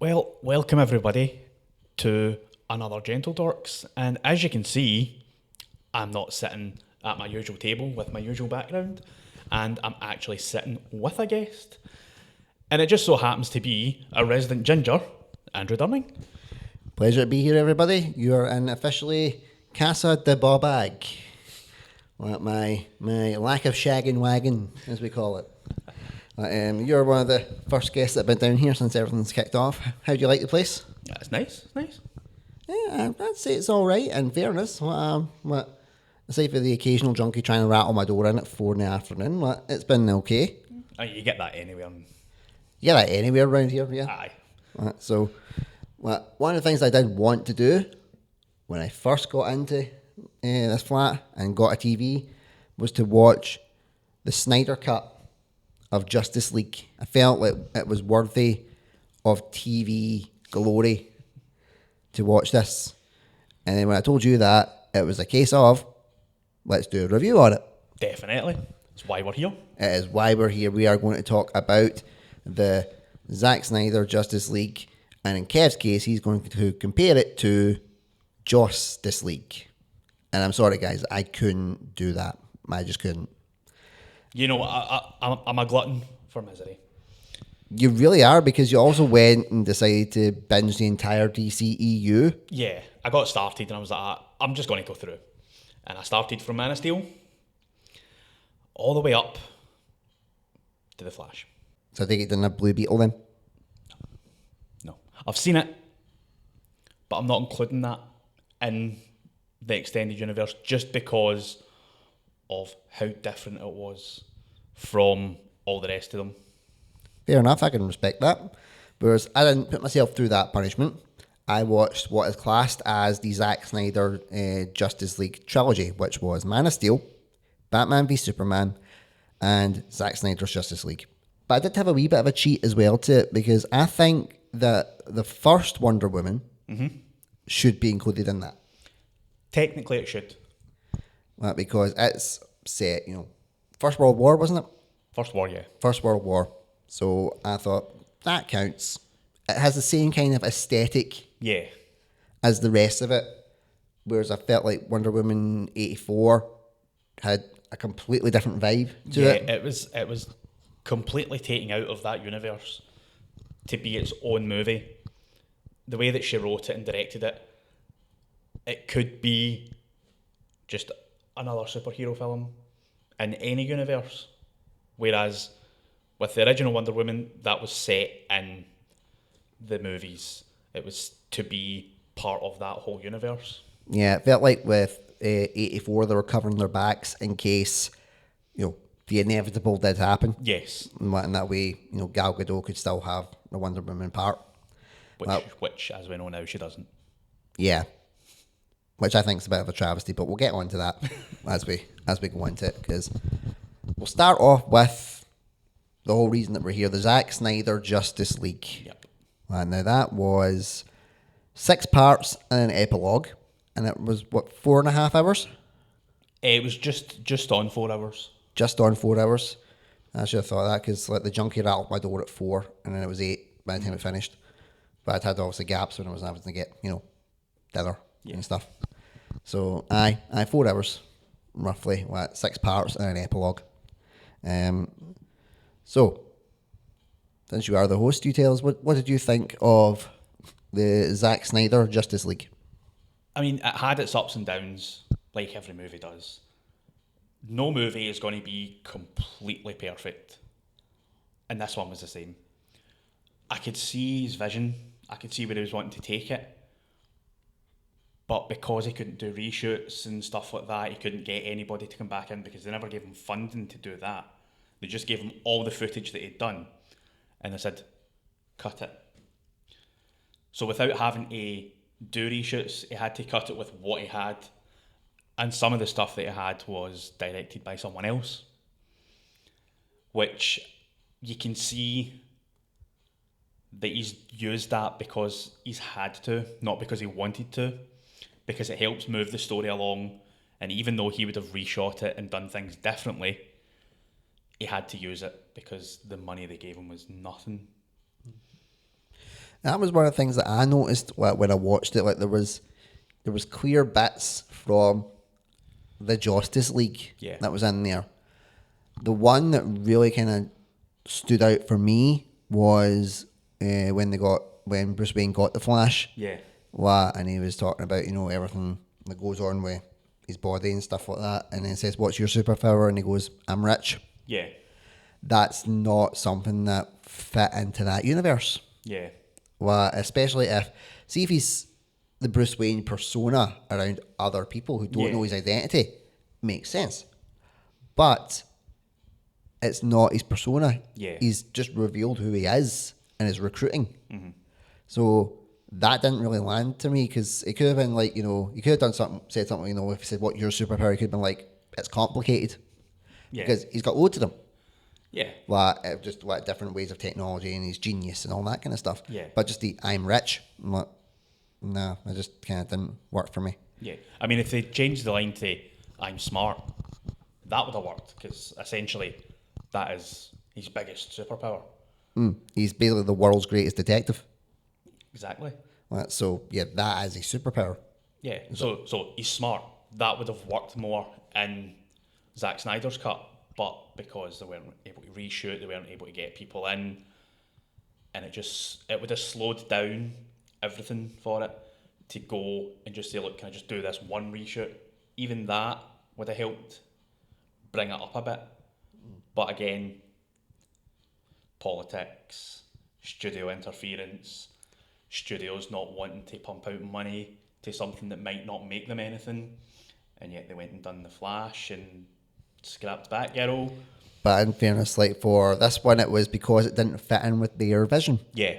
Well, welcome everybody to another Gentle Dorks. And as you can see, I'm not sitting at my usual table with my usual background, and I'm actually sitting with a guest. And it just so happens to be a resident ginger, Andrew Durning. Pleasure to be here, everybody. You are in officially Casa de Bobag. My lack of shagging wagon, as we call it. You're one of the first guests that have been down here since everything's kicked off. How do you like the place? Yeah, it's nice. It's nice. Yeah, I'd say it's all right. In fairness, aside for the occasional junkie trying to rattle my door in at 4 in the afternoon, it's been okay. Oh, you get that anywhere. You get that anywhere around here, yeah. Aye. So, one of the things I did want to do when I first got into this flat and got a TV was to watch the Snyder Cut of Justice League. I felt like it was worthy of TV glory to watch this. And then when I told you that, it was a case of, let's do a review on it. Definitely. That's why we're here. It is why we're here. We are going to talk about the Zack Snyder Justice League. And in Kev's case, he's going to compare it to Justice League. And I'm sorry, guys, I couldn't do that. I just couldn't. You know, I'm a glutton for misery. You really are, because you also went and decided to binge the entire DCEU. Yeah, I got started and I was like, I'm just going to go through. And I started from Man of Steel all the way up to The Flash. So I think it didn't have Blue Beetle then? No. I've seen it, but I'm not including that in the extended universe just because of how different it was from all the rest of them. Fair enough, I can respect that. Whereas I didn't put myself through that punishment. I watched what is classed as the Zack Snyder Justice League trilogy, which was Man of Steel, Batman v Superman, and Zack Snyder's Justice League. But I did have a wee bit of a cheat as well to it, because I think that the first Wonder Woman should be included in that. Technically it should. Because it's set, First World War, wasn't it? First War, yeah. First World War. So I thought, that counts. It has the same kind of aesthetic Yeah. as the rest of it. Whereas I felt like Wonder Woman 84 had a completely different vibe to it. Yeah, it was completely taken out of that universe to be its own movie. The way that she wrote it and directed it, it could be just another superhero film in any universe. Whereas with the original Wonder Woman, that was set in the movies. It was to be part of that whole universe. Yeah, it felt like with 84, they were covering their backs in case, the inevitable did happen. Yes. And that way, Gal Gadot could still have the Wonder Woman part. Which, as we know now, she doesn't. Yeah. Which I think is a bit of a travesty, but we'll get onto that as we go into it, because we'll start off with the whole reason that we're here, the Zack Snyder Justice League. Yep. Now that was 6 parts and an epilogue, and it was, 4.5 hours? It was just on 4 hours. Just on 4 hours. I should have thought that, because the junkie rattled my door at 4, and then it was 8 by the time it finished. But I'd had obviously gaps when I was having to get, dinner and stuff. So, 4 hours, roughly, 6 parts and an epilogue. So, since you are the host, you tell us, what did you think of the Zack Snyder Justice League? I mean, it had its ups and downs, like every movie does. No movie is going to be completely perfect. And this one was the same. I could see his vision. I could see where he was wanting to take it. But because he couldn't do reshoots and stuff like that, he couldn't get anybody to come back in because they never gave him funding to do that. They just gave him all the footage that he'd done. And they said, cut it. So without having to do reshoots, he had to cut it with what he had. And some of the stuff that he had was directed by someone else. Which you can see that he's used that because he's had to, not because he wanted to. Because it helps move the story along, and even though he would have reshot it and done things differently, he had to use it because the money they gave him was nothing. That was one of the things that I noticed when I watched it. Like there was clear bits from the Justice League Yeah. that was in there. The one that really kind of stood out for me was when Bruce Wayne got the Flash. Yeah. And he was talking about everything that goes on with his body and stuff like that, and then says, "What's your superpower?" And he goes, "I'm rich." Yeah. That's not something that fit into that universe. Yeah. Well, especially if he's the Bruce Wayne persona around other people who don't Yeah. know his identity, makes sense. But it's not his persona. Yeah. He's just revealed who he is and is recruiting. So that didn't really land to me because it could have been like, you could have said something, if he said, "What your superpower?" It could have been like, "It's complicated." Yeah. Because he's got loads of them. Yeah. Just different ways of technology and his genius and all that kind of stuff. Yeah. But just the "I'm rich," I'm like, no, it just kind of didn't work for me. Yeah. I mean, if they changed the line to "I'm smart," that would have worked because essentially that is his biggest superpower. He's basically the world's greatest detective. Exactly. So yeah, that is a superpower. Yeah. So he's smart. That would have worked more in Zack Snyder's cut, but because they weren't able to reshoot, they weren't able to get people in, and it would have slowed down everything for it to go and just say, "Look, can I just do this one reshoot?" Even that would have helped bring it up a bit. But again, politics, studio interference, studios not wanting to pump out money to something that might not make them anything, and yet they went and done The Flash and scrapped Batgirl. But in fairness, like for this one, it was because it didn't fit in with their vision. Yeah.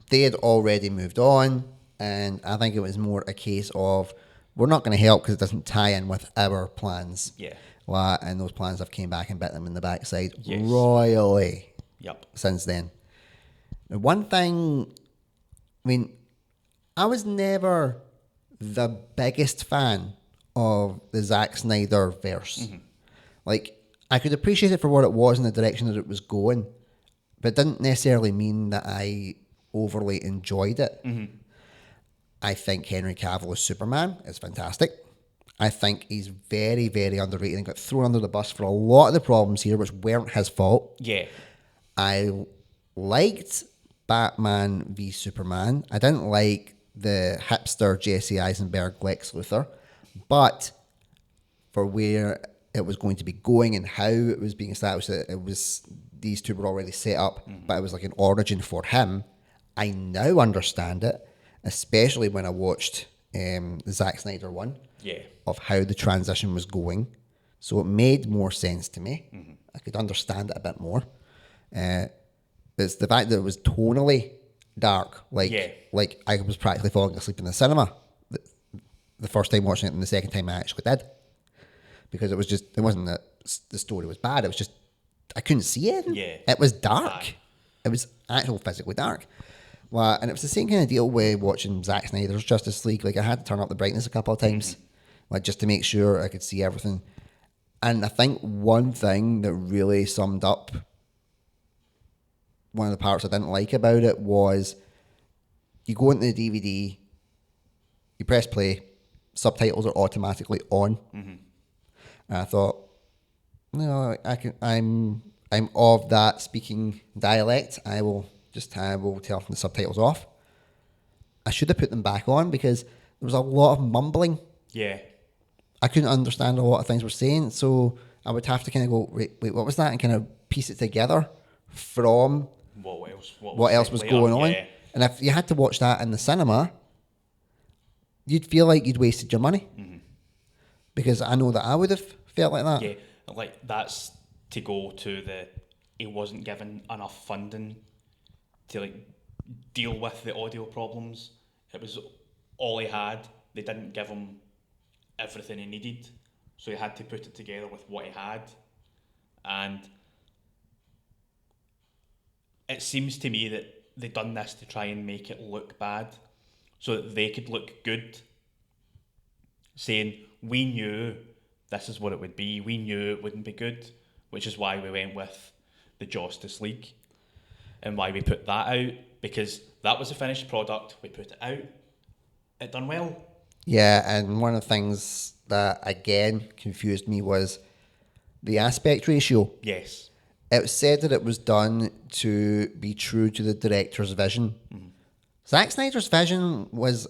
They had already moved on, and I think it was more a case of, we're not going to help because it doesn't tie in with our plans. Yeah. And those plans have came back and bit them in the backside Yes. royally. Yep. Since then. Now, one thing, I was never the biggest fan of the Zack Snyder verse. Like, I could appreciate it for what it was and the direction that it was going, but it didn't necessarily mean that I overly enjoyed it. I think Henry Cavill as Superman is fantastic. I think he's very, very underrated and got thrown under the bus for a lot of the problems here, which weren't his fault. Yeah. I liked Batman v Superman. I didn't like the hipster Jesse Eisenberg Lex Luthor, but for where it was going to be going and how it was being established, it was, these two were already set up, but it was like an origin for him. I now understand it, especially when I watched the Zack Snyder one. Yeah. Of how the transition was going. So it made more sense to me. I could understand it a bit more. It's the fact that it was tonally dark. Like I was practically falling asleep in the cinema the first time watching it, and the second time I actually did. Because it wasn't that the story was bad, it was just, I couldn't see it. Yeah. It was dark. It was actually physically dark. Well, and it was the same kind of deal with watching Zack Snyder's Justice League. Like, I had to turn up the brightness a couple of times, like, just to make sure I could see everything. And I think one thing that really summed up one of the parts I didn't like about it was, you go into the DVD, you press play, subtitles are automatically on. And I thought, no, I'm of that speaking dialect. I will turn the subtitles off. I should have put them back on because there was a lot of mumbling. Yeah. I couldn't understand a lot of things we're saying, so I would have to kind of go, wait, what was that? And kind of piece it together from what else was going on. Yeah. And if you had to watch that in the cinema, you'd feel like you'd wasted your money. Because I know that I would have felt like that. Yeah. Like, that's to go to he wasn't given enough funding to, like, deal with the audio problems. It was all he had. They didn't give him everything he needed, so he had to put it together with what he had. And it seems to me that they done this to try and make it look bad so that they could look good, saying, we knew this is what it would be, we knew it wouldn't be good, which is why we went with the Justice League and why we put that out. because that was a finished product. We put it out. It done well. Yeah, and one of the things that again confused me was the aspect ratio. Yes. It was said that it was done to be true to the director's vision. Zack Snyder's vision was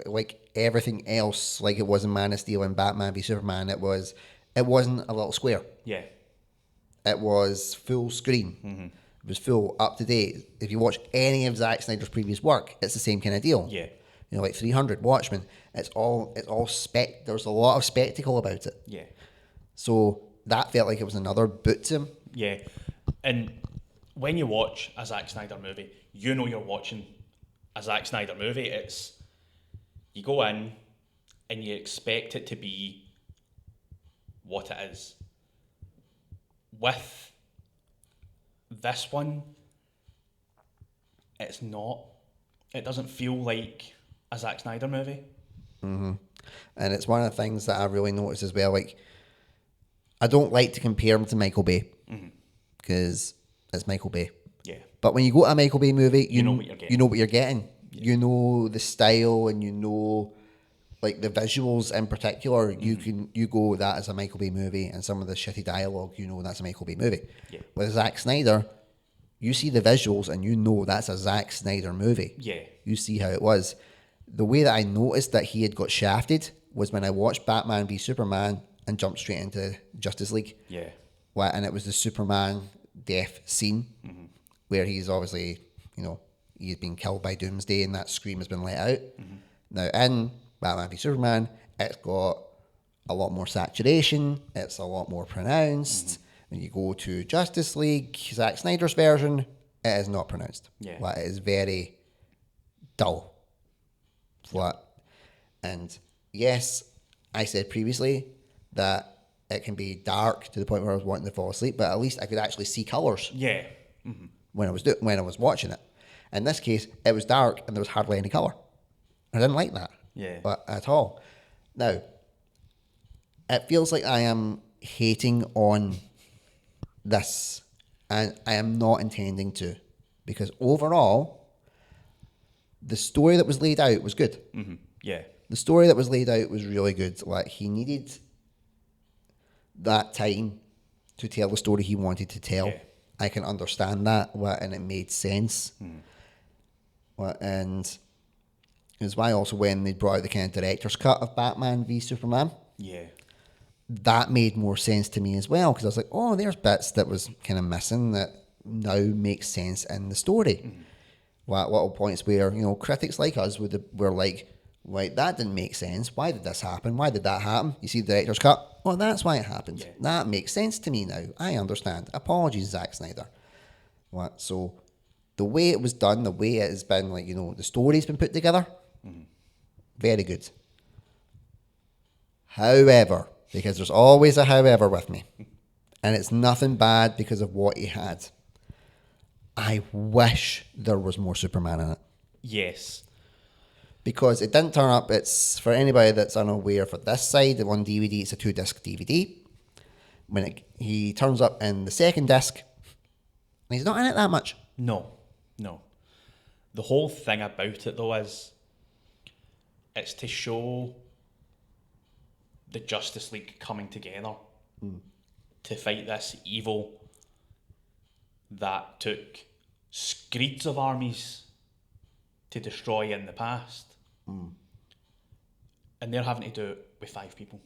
like everything else, like it was in Man of Steel and Batman v Superman. It wasn't a little square. Yeah. It was full screen. It was full up to date. If you watch any of Zack Snyder's previous work, it's the same kind of deal. Yeah. You know, like 300, Watchmen. It's all spec. There's a lot of spectacle about it. Yeah. So that felt like it was another boot to him. Yeah. And when you watch a Zack Snyder movie, you know you're watching a Zack Snyder movie. It's, you go in and you expect it to be what it is. With this one, it's not. It doesn't feel like a Zack Snyder movie. And it's one of the things that I really noticed as well. Like, I don't like to compare him to Michael Bay because it's Michael Bay. Yeah. But when you go to a Michael Bay movie, you know what you're getting. You know what you're getting. Yeah. You know the style, and you know, like, the visuals in particular. You go, that is a Michael Bay movie, and some of the shitty dialogue, you know that's a Michael Bay movie. Yeah. With Zack Snyder, you see the visuals and you know that's a Zack Snyder movie. Yeah. You see how it was. The way that I noticed that he had got shafted was when I watched Batman v Superman and jumped straight into Justice League. Yeah. And it was the Superman death scene where he's obviously, you know, he's been killed by Doomsday and that scream has been let out. Now in Batman v Superman, it's got a lot more saturation, it's a lot more pronounced. When you go to Justice League, Zack Snyder's version, it is not pronounced. Yeah. Like, it is very dull, flat. And yes, I said previously that it can be dark to the point where I was wanting to fall asleep, but at least I could actually see colours. Yeah. When I was watching it. In this case, it was dark and there was hardly any colour. I didn't like that. Yeah. But at all. Now, it feels like I am hating on this, and I am not intending to, because overall, the story that was laid out was good. Yeah. The story that was laid out was really good. Like, he needed that time to tell the story he wanted to tell. Yeah. I can understand that, and it made sense. And it's why also when they brought out the kind of director's cut of Batman v Superman, Yeah. that made more sense to me as well, because I was like, oh, there's bits that was kind of missing that now makes sense in the story. Little points where, you know, critics like us were like, right, that didn't make sense. Why did this happen? Why did that happen? You see the director's cut? Oh, that's why it happened. Yeah. That makes sense to me now. I understand. Apologies, Zack Snyder. So the way it was done, the way it has been, like, you know, the story's been put together, very good. However, because there's always a however with me, and it's nothing bad because of what he had, I wish there was more Superman in it. Yes. Because it didn't turn up. It's, for anybody that's unaware, for this side, on DVD, it's a 2-disc DVD. When he turns up in the second disc, and he's not in it that much. No. The whole thing about it, though, is it's to show the Justice League coming together to fight this evil that took screeds of armies to destroy in the past. And they're having to do it with 5 people.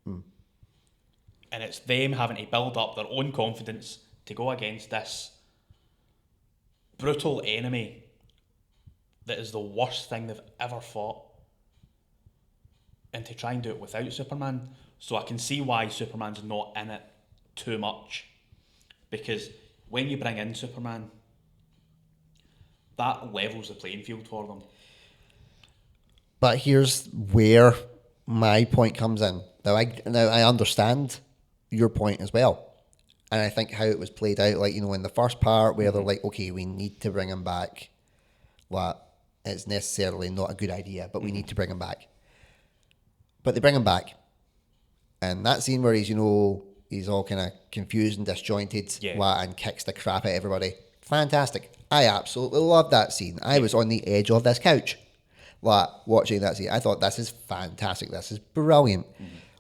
And it's them having to build up their own confidence to go against this brutal enemy that is the worst thing they've ever fought, and to try and do it without Superman. So I can see why Superman's not in it too much, because when you bring in Superman, that levels the playing field for them. But here's where my point comes in. Now I understand your point as well. And I think how it was played out, like, you know, in the first part where they're like, okay, we need to bring him back. Well, it's necessarily not a good idea, but we need to bring him back. But they bring him back. And that scene where he's, you know, he's all kind of confused and disjointed, Yeah. and kicks the crap out of everybody. Fantastic. I absolutely love that scene. I was on the edge of this couch, like watching that scene. I thought this is fantastic. This is brilliant.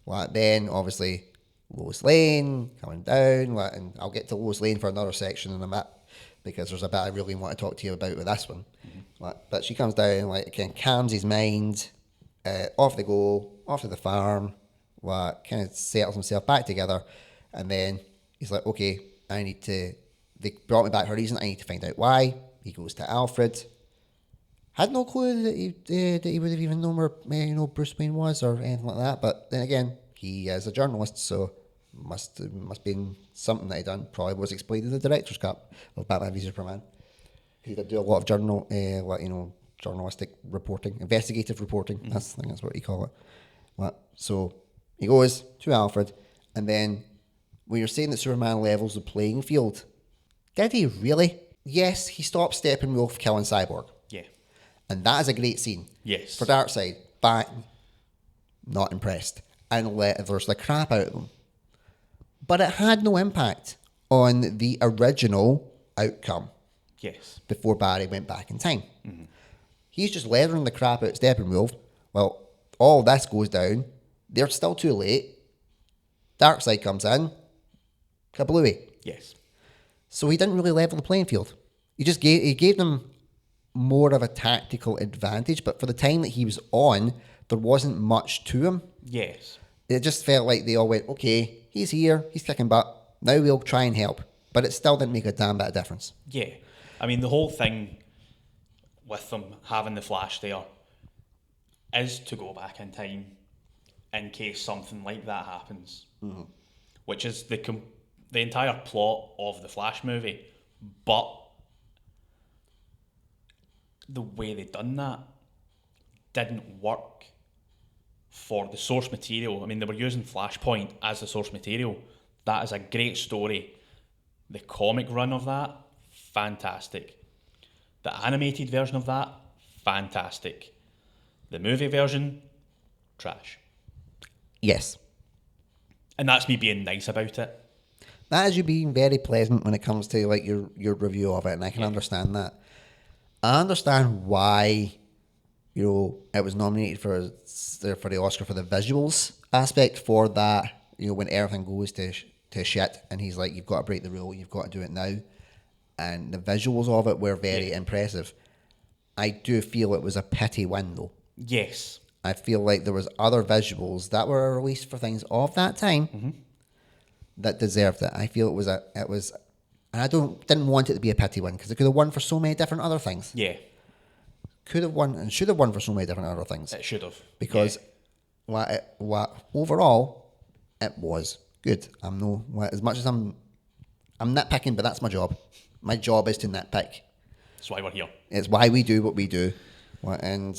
Like then, obviously, Lois Lane coming down, like, and I'll get to Lois Lane for another section in a bit because there's a bit I really want to talk to you about with this one. Like, but she comes down, like again, calms his mind. Off they go, off to the farm. Like, kind of settles himself back together, and then he's like, okay, I need to. They brought me back for a reason. I need to find out why. He goes to Alfred. Had no clue that he would have even known where Bruce Wayne was or anything like that. But then again, he is a journalist, so must been something that he done. Probably was explained in the director's cut of Batman v Superman. He did do a lot of journalistic reporting, investigative reporting. I think that's what you call it. So he goes to Alfred, and then when you're saying that Superman levels the playing field, did he really? Yes, he stopped Steppenwolf killing Cyborg. Yeah. And that is a great scene. Yes. For Darkseid, but not impressed. And let the crap out of them. But it had no impact on the original outcome. Yes. Before Barry went back in time. He's just leathering the crap out of Steppenwolf. Well, all this goes down. They're still too late. Darkseid comes in. Kablooey. Yes. So he didn't really level the playing field. He gave them more of a tactical advantage, but for the time that he was on, there wasn't much to him. Yes. It just felt like they all went, okay, he's here, he's kicking butt, now we'll try and help. But it still didn't make a damn bit of difference. Yeah. I mean, the whole thing with them having the Flash there is to go back in time in case something like that happens. Which is the entire plot of the Flash movie. But the way they done that didn't work for the source material. I mean, they were using Flashpoint as the source material. That is a great story. The comic run of that, fantastic. The animated version of that, fantastic. The movie version, trash. Yes. And that's me being nice about it. That is you being very pleasant when it comes to like your review of it, and I can understand that. I understand why, it was nominated for the Oscar for the visuals aspect for that. When everything goes to shit, and he's like, "You've got to break the rule. You've got to do it now," and the visuals of it were very impressive. I do feel it was a pity win, though. Yes. I feel like there was other visuals that were released for things of that time that deserved it. I feel it was, and I didn't want it to be a pity win because it could have won for so many different other things. Yeah. Could have won and should have won for so many different other things. It should have. Because overall, it was good. As much as I'm nitpicking, but that's my job. My job is to nitpick. That's why we're here. It's why we do what we do. And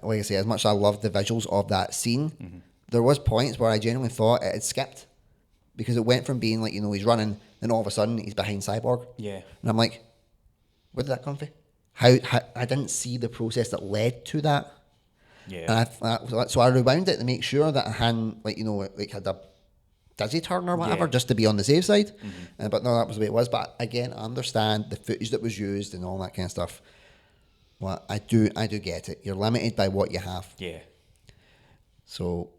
like I say, as much as I loved the visuals of that scene, there was points where I genuinely thought it had skipped. Because it went from being like, he's running, then all of a sudden he's behind Cyborg. Yeah. And I'm like, where did that come from? How I didn't see the process that led to that. Yeah. And so I rewound it to make sure that I hadn't, had a dizzy turn or whatever, just to be on the safe side. But no, that was the way it was. But again, I understand the footage that was used and all that kind of stuff. Well, I do get it. You're limited by what you have. Yeah. So,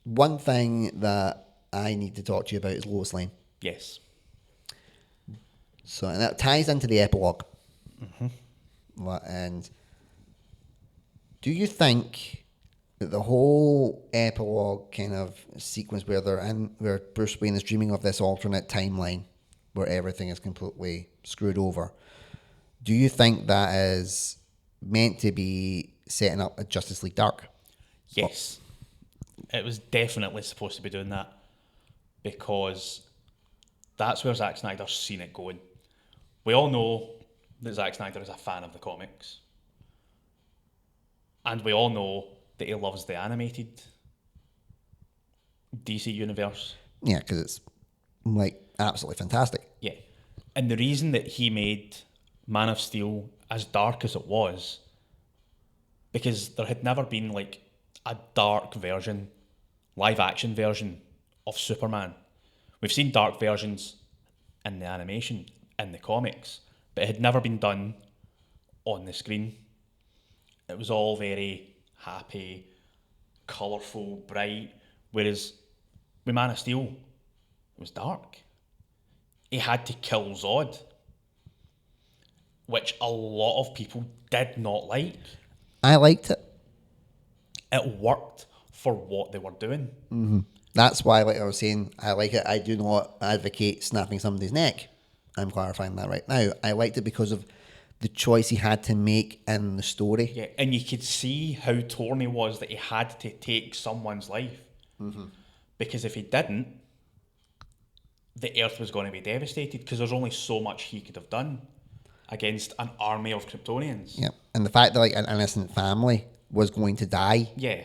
one thing that I need to talk to you about is Lois Lane. Yes. So, and that ties into the epilogue. And do you think that the whole epilogue kind of sequence where Bruce Wayne is dreaming of this alternate timeline where everything is completely screwed over, do you think that is meant to be setting up a Justice League Dark? Yes. It was definitely supposed to be doing that because that's where Zack Snyder's seen it going. We all know that Zack Snyder is a fan of the comics. And we all know that he loves the animated DC universe. Yeah, because it's absolutely fantastic. Yeah. And the reason that he made Man of Steel as dark as it was, because there had never been a dark version, live action version of Superman. We've seen dark versions in the animation, in the comics, but it had never been done on the screen. It was all very happy, colourful, bright, whereas with Man of Steel, it was dark. He had to kill Zod, which a lot of people did not like. I liked it. It worked for what they were doing. That's why, like I was saying, I like it. I do not advocate snapping somebody's neck. I'm clarifying that right now. I liked it because of the choice he had to make in the story. Yeah, and you could see how torn he was that he had to take someone's life. Because if he didn't, the Earth was going to be devastated because there's only so much he could have done against an army of Kryptonians. Yeah, and the fact that like an innocent family was going to die, Yeah,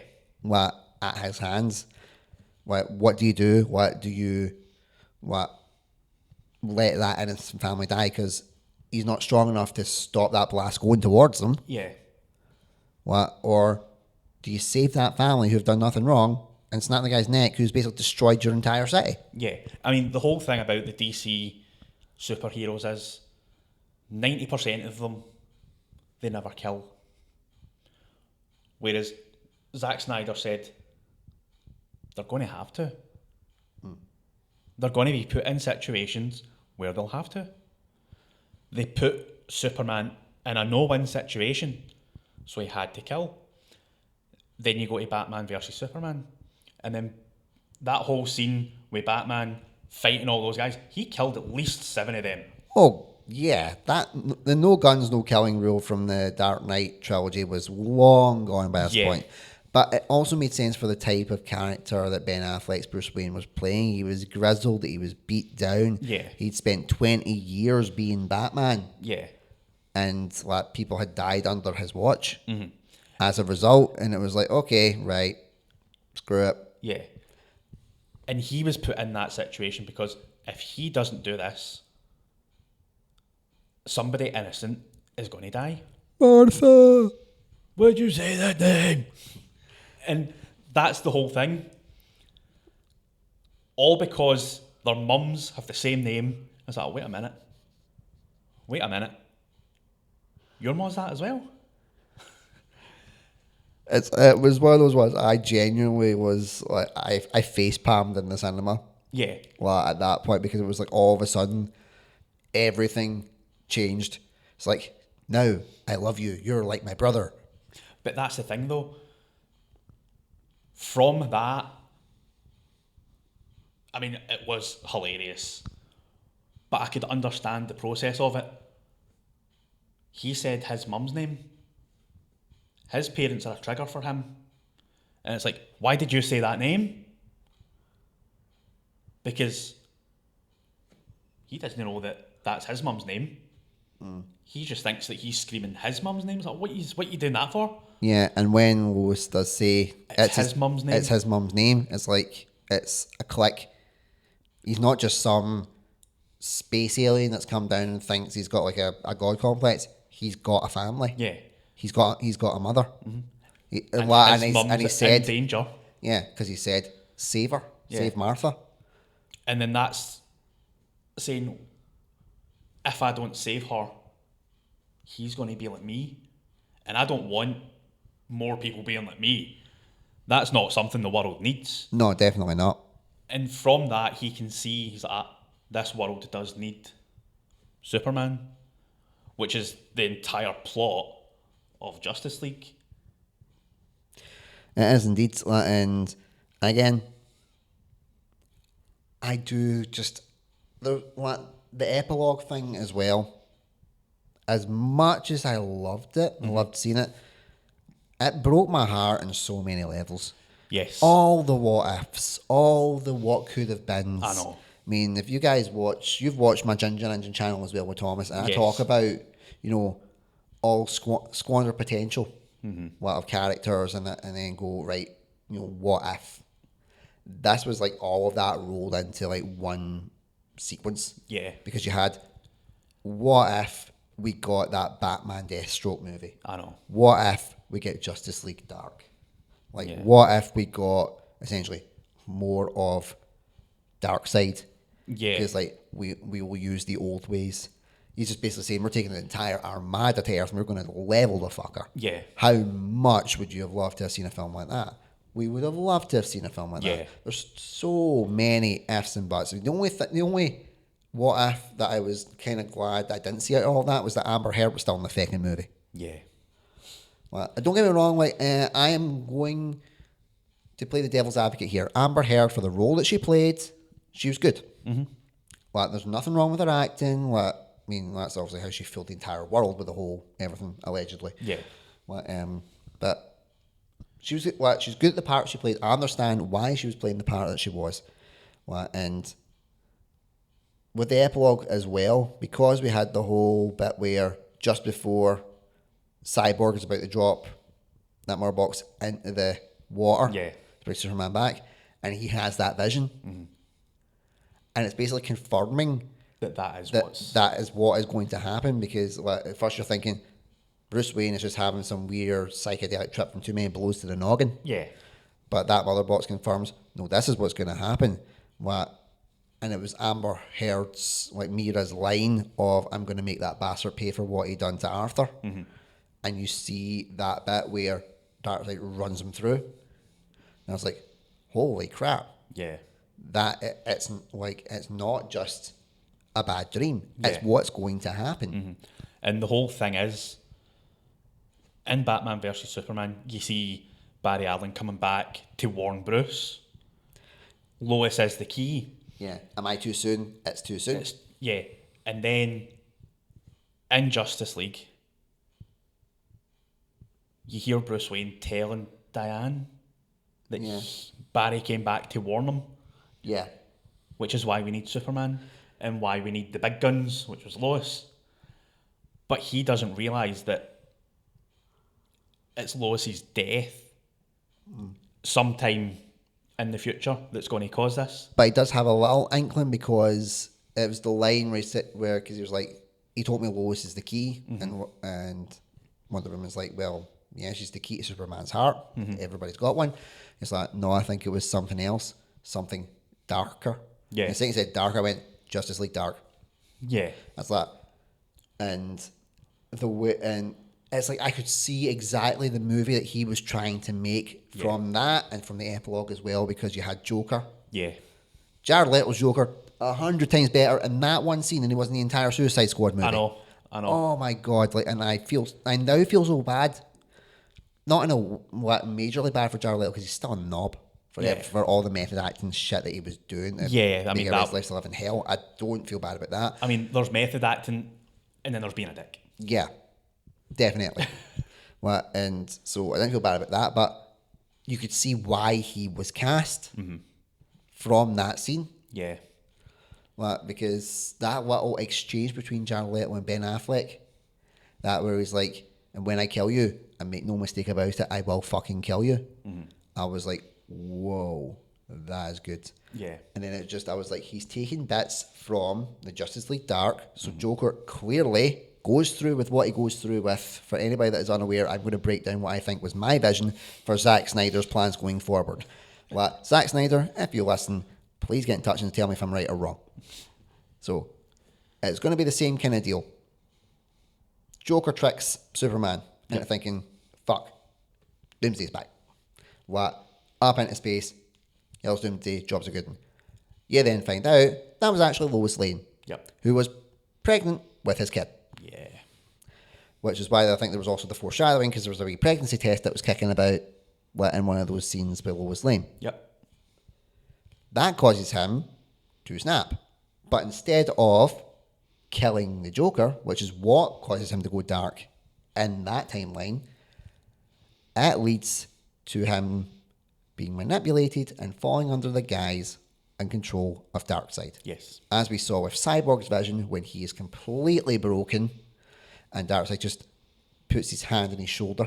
at his hands. What do you do? Let that innocent family die because he's not strong enough to stop that blast going towards them? yeah. Or do you save that family who've done nothing wrong and snap the guy's neck who's basically destroyed your entire city? Yeah, I mean, the whole thing about the DC superheroes is 90% of them, they never kill. Whereas Zack Snyder said they're going to have to. They're going to be put in situations where they'll have to. They put Superman in a no-win situation, so he had to kill. Then you go to Batman versus Superman, and then that whole scene with Batman fighting all those guys, he killed at least 7 of them. Oh, yeah. The no guns, no killing rule from the Dark Knight trilogy was long gone by this point. But it also made sense for the type of character that Ben Affleck's Bruce Wayne was playing. He was grizzled, he was beat down. Yeah. He'd spent 20 years being Batman. Yeah. And people had died under his watch as a result. And it was like, okay, right, screw it. Yeah. And he was put in that situation because if he doesn't do this, somebody innocent is going to die. Martha! Why'd you say that name? And that's the whole thing. All because their mums have the same name. I was like, wait a minute. Your mum's that as well? It was one of those ones I genuinely was like, I face palmed in the cinema. Yeah. Well, at that point, because it was like all of a sudden everything changed. It's like, now I love you. You're like my brother. But that's the thing though. From that, I mean, it was hilarious, but I could understand the process of it. He said his mum's name. His parents are a trigger for him. And it's like, why did you say that name? Because he doesn't know that that's his mum's name. He just thinks that he's screaming his mum's name. He's like, what you doing that for? Yeah, and when Lois does say It's his mum's name. It's his mum's name. It's like, it's a click. He's not just some space alien that's come down and thinks he's got like a god complex. He's got a family. Yeah. He's got a mother. And he said, in danger. yeah, because he said, save her, Yeah. save Martha. And then that's saying, if I don't save her, he's going to be like me. And I don't want more people being like me. That's not something the world needs. No, definitely not. And from that, he can see he's like, this world does need Superman, which is the entire plot of Justice League. It is indeed. And again, I do just the epilogue thing as well. As much as I loved it and loved seeing it, it broke my heart on so many levels. Yes. All the what ifs, all the what could have been. I know. I mean, if you guys you've watched my Ginger Ninja channel as well with Thomas, and I talk about, all squander potential, what of characters, and then go, right, what if? This was like all of that rolled into like one sequence. Yeah. Because you had, what if we got that Batman Deathstroke movie? I know. What if we get Justice League Dark? What if we got essentially more of Dark Side? Yeah. Because we will use the old ways. He's just basically saying, we're taking the entire armada to Earth and we're going to level the fucker. Yeah. How much would you have loved to have seen a film like that? We would have loved to have seen a film like Yeah. that. There's so many ifs and buts. The only what if that I was kind of glad that I didn't see out of all that was that Amber Heard was still in the fucking movie. Yeah. Well, don't get me wrong, like I am going to play the devil's advocate here. Amber Heard, for the role that she played, she was good. Mm-hmm. Like, there's nothing wrong with her acting. Like, I mean, that's obviously how she filled the entire world with the whole everything, allegedly. Yeah. Like, but she's good at the part she played. I understand why she was playing the part that she was. Like, and with the epilogue as well, because we had the whole bit where just before Cyborg is about to drop that murder box into the water, Yeah. to bring Superman back, and he has that vision, and it's basically confirming That is that is what is going to happen, because like, at first you're thinking Bruce Wayne is just having some weird psychedelic trip from too many blows to the noggin. Yeah. But that mother box confirms, no, this is what's going to happen. And it was Amber Heard's, like Mira's line of, I'm going to make that bastard pay for what he done to Arthur. Mm-hmm. And you see that bit where Darkseid runs him through. And I was like, holy crap. Yeah. It's not just a bad dream. Yeah. It's what's going to happen. Mm-hmm. And the whole thing is, in Batman versus Superman, you see Barry Allen coming back to warn Bruce. Lois is the key. Yeah. Am I too soon? It's too soon. Yeah. And then in Justice League, you hear Bruce Wayne telling Diane that Barry came back to warn him. Yeah. Which is why we need Superman and why we need the big guns, which was Lois. But he doesn't realise that it's Lois's death sometime in the future that's going to cause this. But he does have a little inkling, because it was the line where because he was like, he told me Lois is the key, and Wonder Woman's like, well, yeah, she's the key to Superman's heart. Everybody's got one. It's like, no, I think it was something else, something darker. Yeah. And the second he said dark, I went Justice League Dark. Yeah. That's that. And the way, and it's like I could see exactly the movie that he was trying to make from that, and from the epilogue as well, because you had Joker. Yeah. Jared Leto's Joker 100 times better in that one scene than he was in the entire Suicide Squad movie. I know. Oh my god! Like, and I now feel so bad. Not in a majorly bad for Jared Leto, because he's still a knob for all the method acting shit that he was doing. Yeah, I mean, that life to live in hell. I don't feel bad about that. I mean, there's method acting, and then there's being a dick. Yeah, definitely. And so I didn't feel bad about that, but you could see why he was cast from that scene. Yeah. Because that little exchange between Jared Leto and Ben Affleck, that where he's like, and when I kill you, and make no mistake about it, I will fucking kill you. I was like, whoa, that is good. Yeah. And then I was like, he's taking bits from the Justice League Dark. So Joker clearly goes through with what he goes through with. For anybody that is unaware, I'm going to break down what I think was my vision for Zack Snyder's plans going forward. Zack Snyder, if you listen, please get in touch and tell me if I'm right or wrong. So it's going to be the same kind of deal. Joker tricks Superman into thinking, fuck, Doomsday's back. Up into space, yells Doomsday, job's a good one. You then find out that was actually Lois Lane, who was pregnant with his kid. Yeah. Which is why I think there was also the foreshadowing, because there was a wee pregnancy test that was kicking about in one of those scenes with Lois Lane. Yep. That causes him to snap. But instead of killing the Joker, which is what causes him to go dark in that timeline, it leads to him being manipulated and falling under the guise and control of Darkseid. Yes. As we saw with Cyborg's vision, when he is completely broken and Darkseid just puts his hand on his shoulder.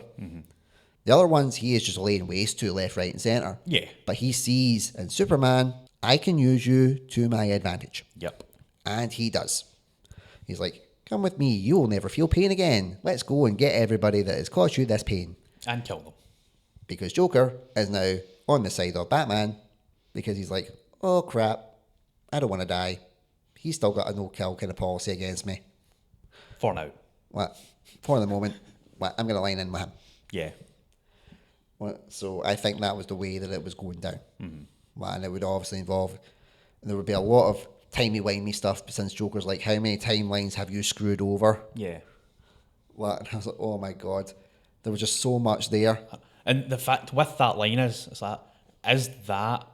The other ones, he is just laying waste to left, right, and centre. Yeah. But he sees in Superman, I can use you to my advantage. Yep. And he does. He's like, come with me, you will never feel pain again. Let's go and get everybody that has caused you this pain. And kill them. Because Joker is now on the side of Batman, because he's like, oh crap, I don't want to die. He's still got a no-kill kind of policy against me. For now. Well, for the moment, I'm going to line in with him. Yeah. Well, so I think that was the way that it was going down. Well, and it would obviously involve, there would be a lot of timey-wimey stuff since Joker's like, how many timelines have you screwed over? Yeah. Well, and I was like, oh my God. There was just so much there. And the fact with that line is that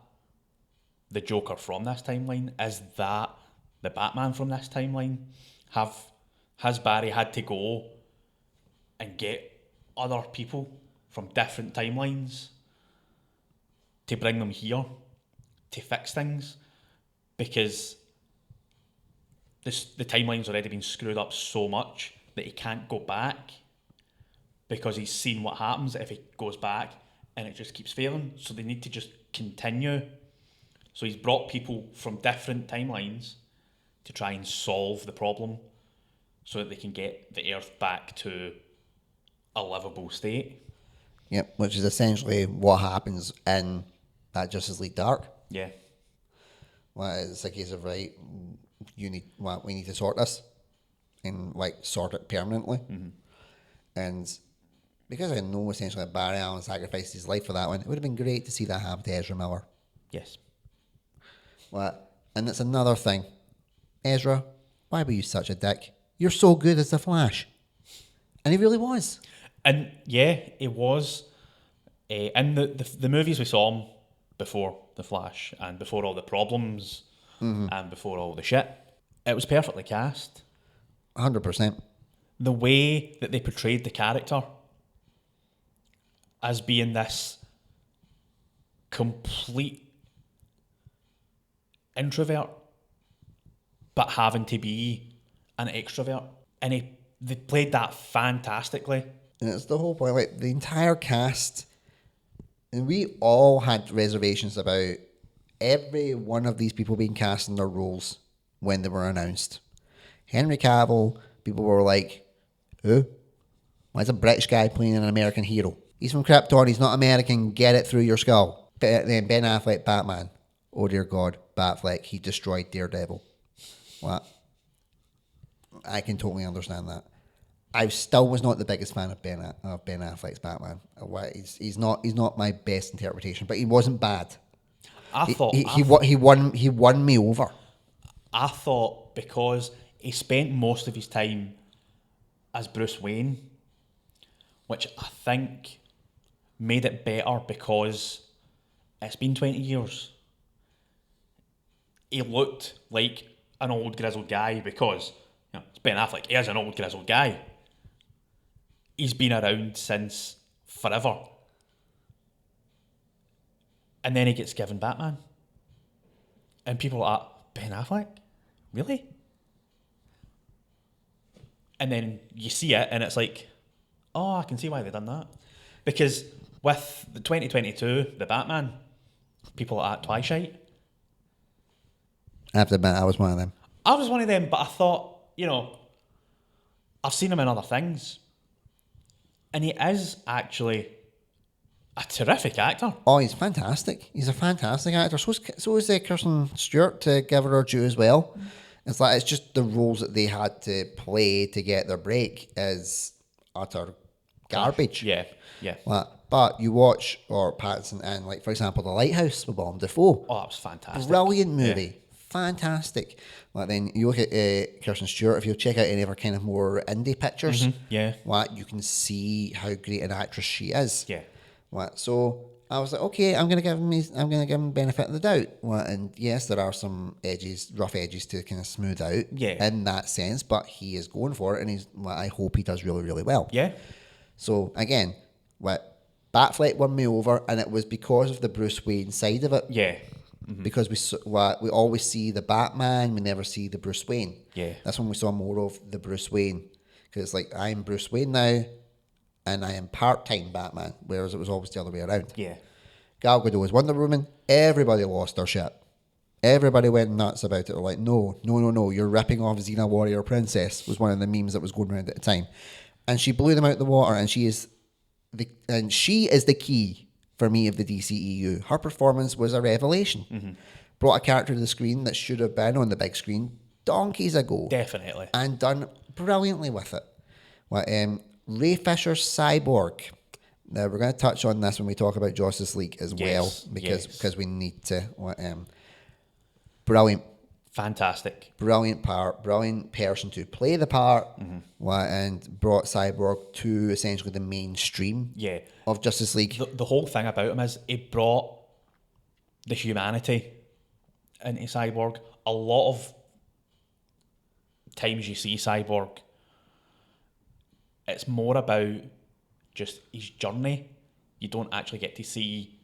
the Joker from this timeline? Is that the Batman from this timeline? Has Barry had to go and get other people from different timelines to bring them here to fix things? Because the timeline's already been screwed up so much that he can't go back, because he's seen what happens if he goes back and it just keeps failing. So they need to just continue. So he's brought people from different timelines to try and solve the problem so that they can get the Earth back to a livable state. Yep, which is essentially what happens in that Justice League Dark. Yeah. Well, it's a case of, right, we need to sort this and sort it permanently. And because I know essentially that Barry Allen sacrificed his life for that one, it would have been great to see that happen to Ezra Miller. Yes. Well, and it's another thing. Ezra, why were you such a dick? You're so good as the Flash. And he really was. And yeah, it was. In the movies we saw him before The Flash and before all the problems and before all the shit, it was perfectly cast. 100%. The way that they portrayed the character as being this complete introvert but having to be an extrovert, and they played that fantastically. And it's the whole point, like the entire cast, and we all had reservations about every one of these people being cast in their roles when they were announced. Henry Cavill, people were like, who? Why is a British guy playing an American hero? He's from Krypton, he's not American, get it through your skull. Then Ben Affleck, Batman. Oh dear God, Batfleck, he destroyed Daredevil. What? I can totally understand that. I still was not the biggest fan of Ben Affleck's Batman. He's not my best interpretation, but he wasn't bad. He won me over. I thought because he spent most of his time as Bruce Wayne, which I think made it better because it's been 20 years. He looked like an old grizzled guy because it's Ben Affleck. He is an old grizzled guy. He's been around since forever. And then he gets given Batman. And people are like, Ben Affleck? Really? And then you see it and it's like, oh, I can see why they've done that. Because with the 2022, the Batman, people are at twice shite. I have to admit, I was one of them. I was one of them, but I thought, I've seen him in other things. And he is actually a terrific actor. Oh, he's fantastic. He's a fantastic actor. So is Kirsten Stewart, to give her due as well. It's just the roles that they had to play to get their break is utter garbage. Yeah. But you watch Pattinson and, for example, The Lighthouse with Willem Dafoe. Oh, that was fantastic. Brilliant movie. Yeah. Fantastic. Then you look at Kirsten Stewart, if you check out any of her kind of more indie pictures, you can see how great an actress she is. Yeah. So I was like, okay, I'm gonna give him benefit of the doubt. And yes, there are some rough edges to kind of smooth out in that sense, but he is going for it, and I hope he does really, really well. Yeah. So again, Batfleck won me over, and it was because of the Bruce Wayne side of it. Yeah. Mm-hmm. Because we always see the Batman, we never see the Bruce Wayne. Yeah. That's when we saw more of the Bruce Wayne. Because I'm Bruce Wayne now, and I am part-time Batman, whereas it was always the other way around. Yeah. Gal Gadot was Wonder Woman. Everybody lost their shit. Everybody went nuts about it. They're like, no, you're ripping off Xena Warrior Princess, was one of the memes that was going around at the time. And she blew them out the water, and she is the key for me of the DCEU. Her performance was a revelation. Mm-hmm. Brought a character to the screen that should have been on the big screen donkeys ago. Definitely. And done brilliantly with it. What Ray Fisher's Cyborg. Now we're going to touch on this when we talk about Justice League as well, because we need to. Brilliant, fantastic, part, brilliant person to play the part, and brought Cyborg to essentially the mainstream of Justice League. The whole thing about him is he brought the humanity into Cyborg. A lot of times you see Cyborg, it's more about just his journey. You don't actually get to see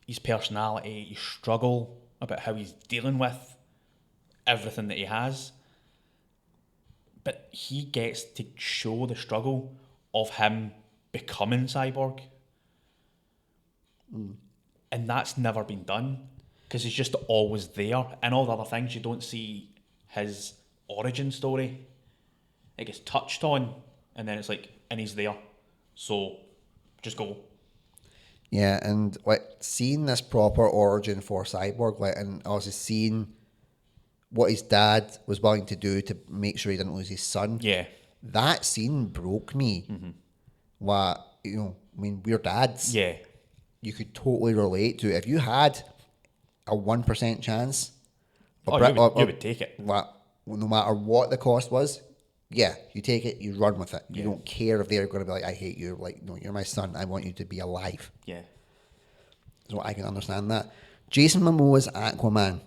his personality, his struggle, about how he's dealing with everything that he has. But he gets to show the struggle of him becoming Cyborg. And that's never been done, because he's just always there. And all the other things, you don't see his origin story. It gets touched on, and then it's like, and he's there. So, just go. Yeah, and like seeing this proper origin for Cyborg, like, and also seeing what his dad was willing to do to make sure he didn't lose his son. Yeah. That scene broke me. What, you know, I mean, we're dads. Yeah. You could totally relate to it. If you had a 1% chance, You would take it. What, no matter what the cost was, yeah, you take it, you run with it. You don't care if they're going to be like, I hate you. Like, no, you're my son. I want you to be alive. Yeah. So I can understand that. Jason Momoa's Aquaman.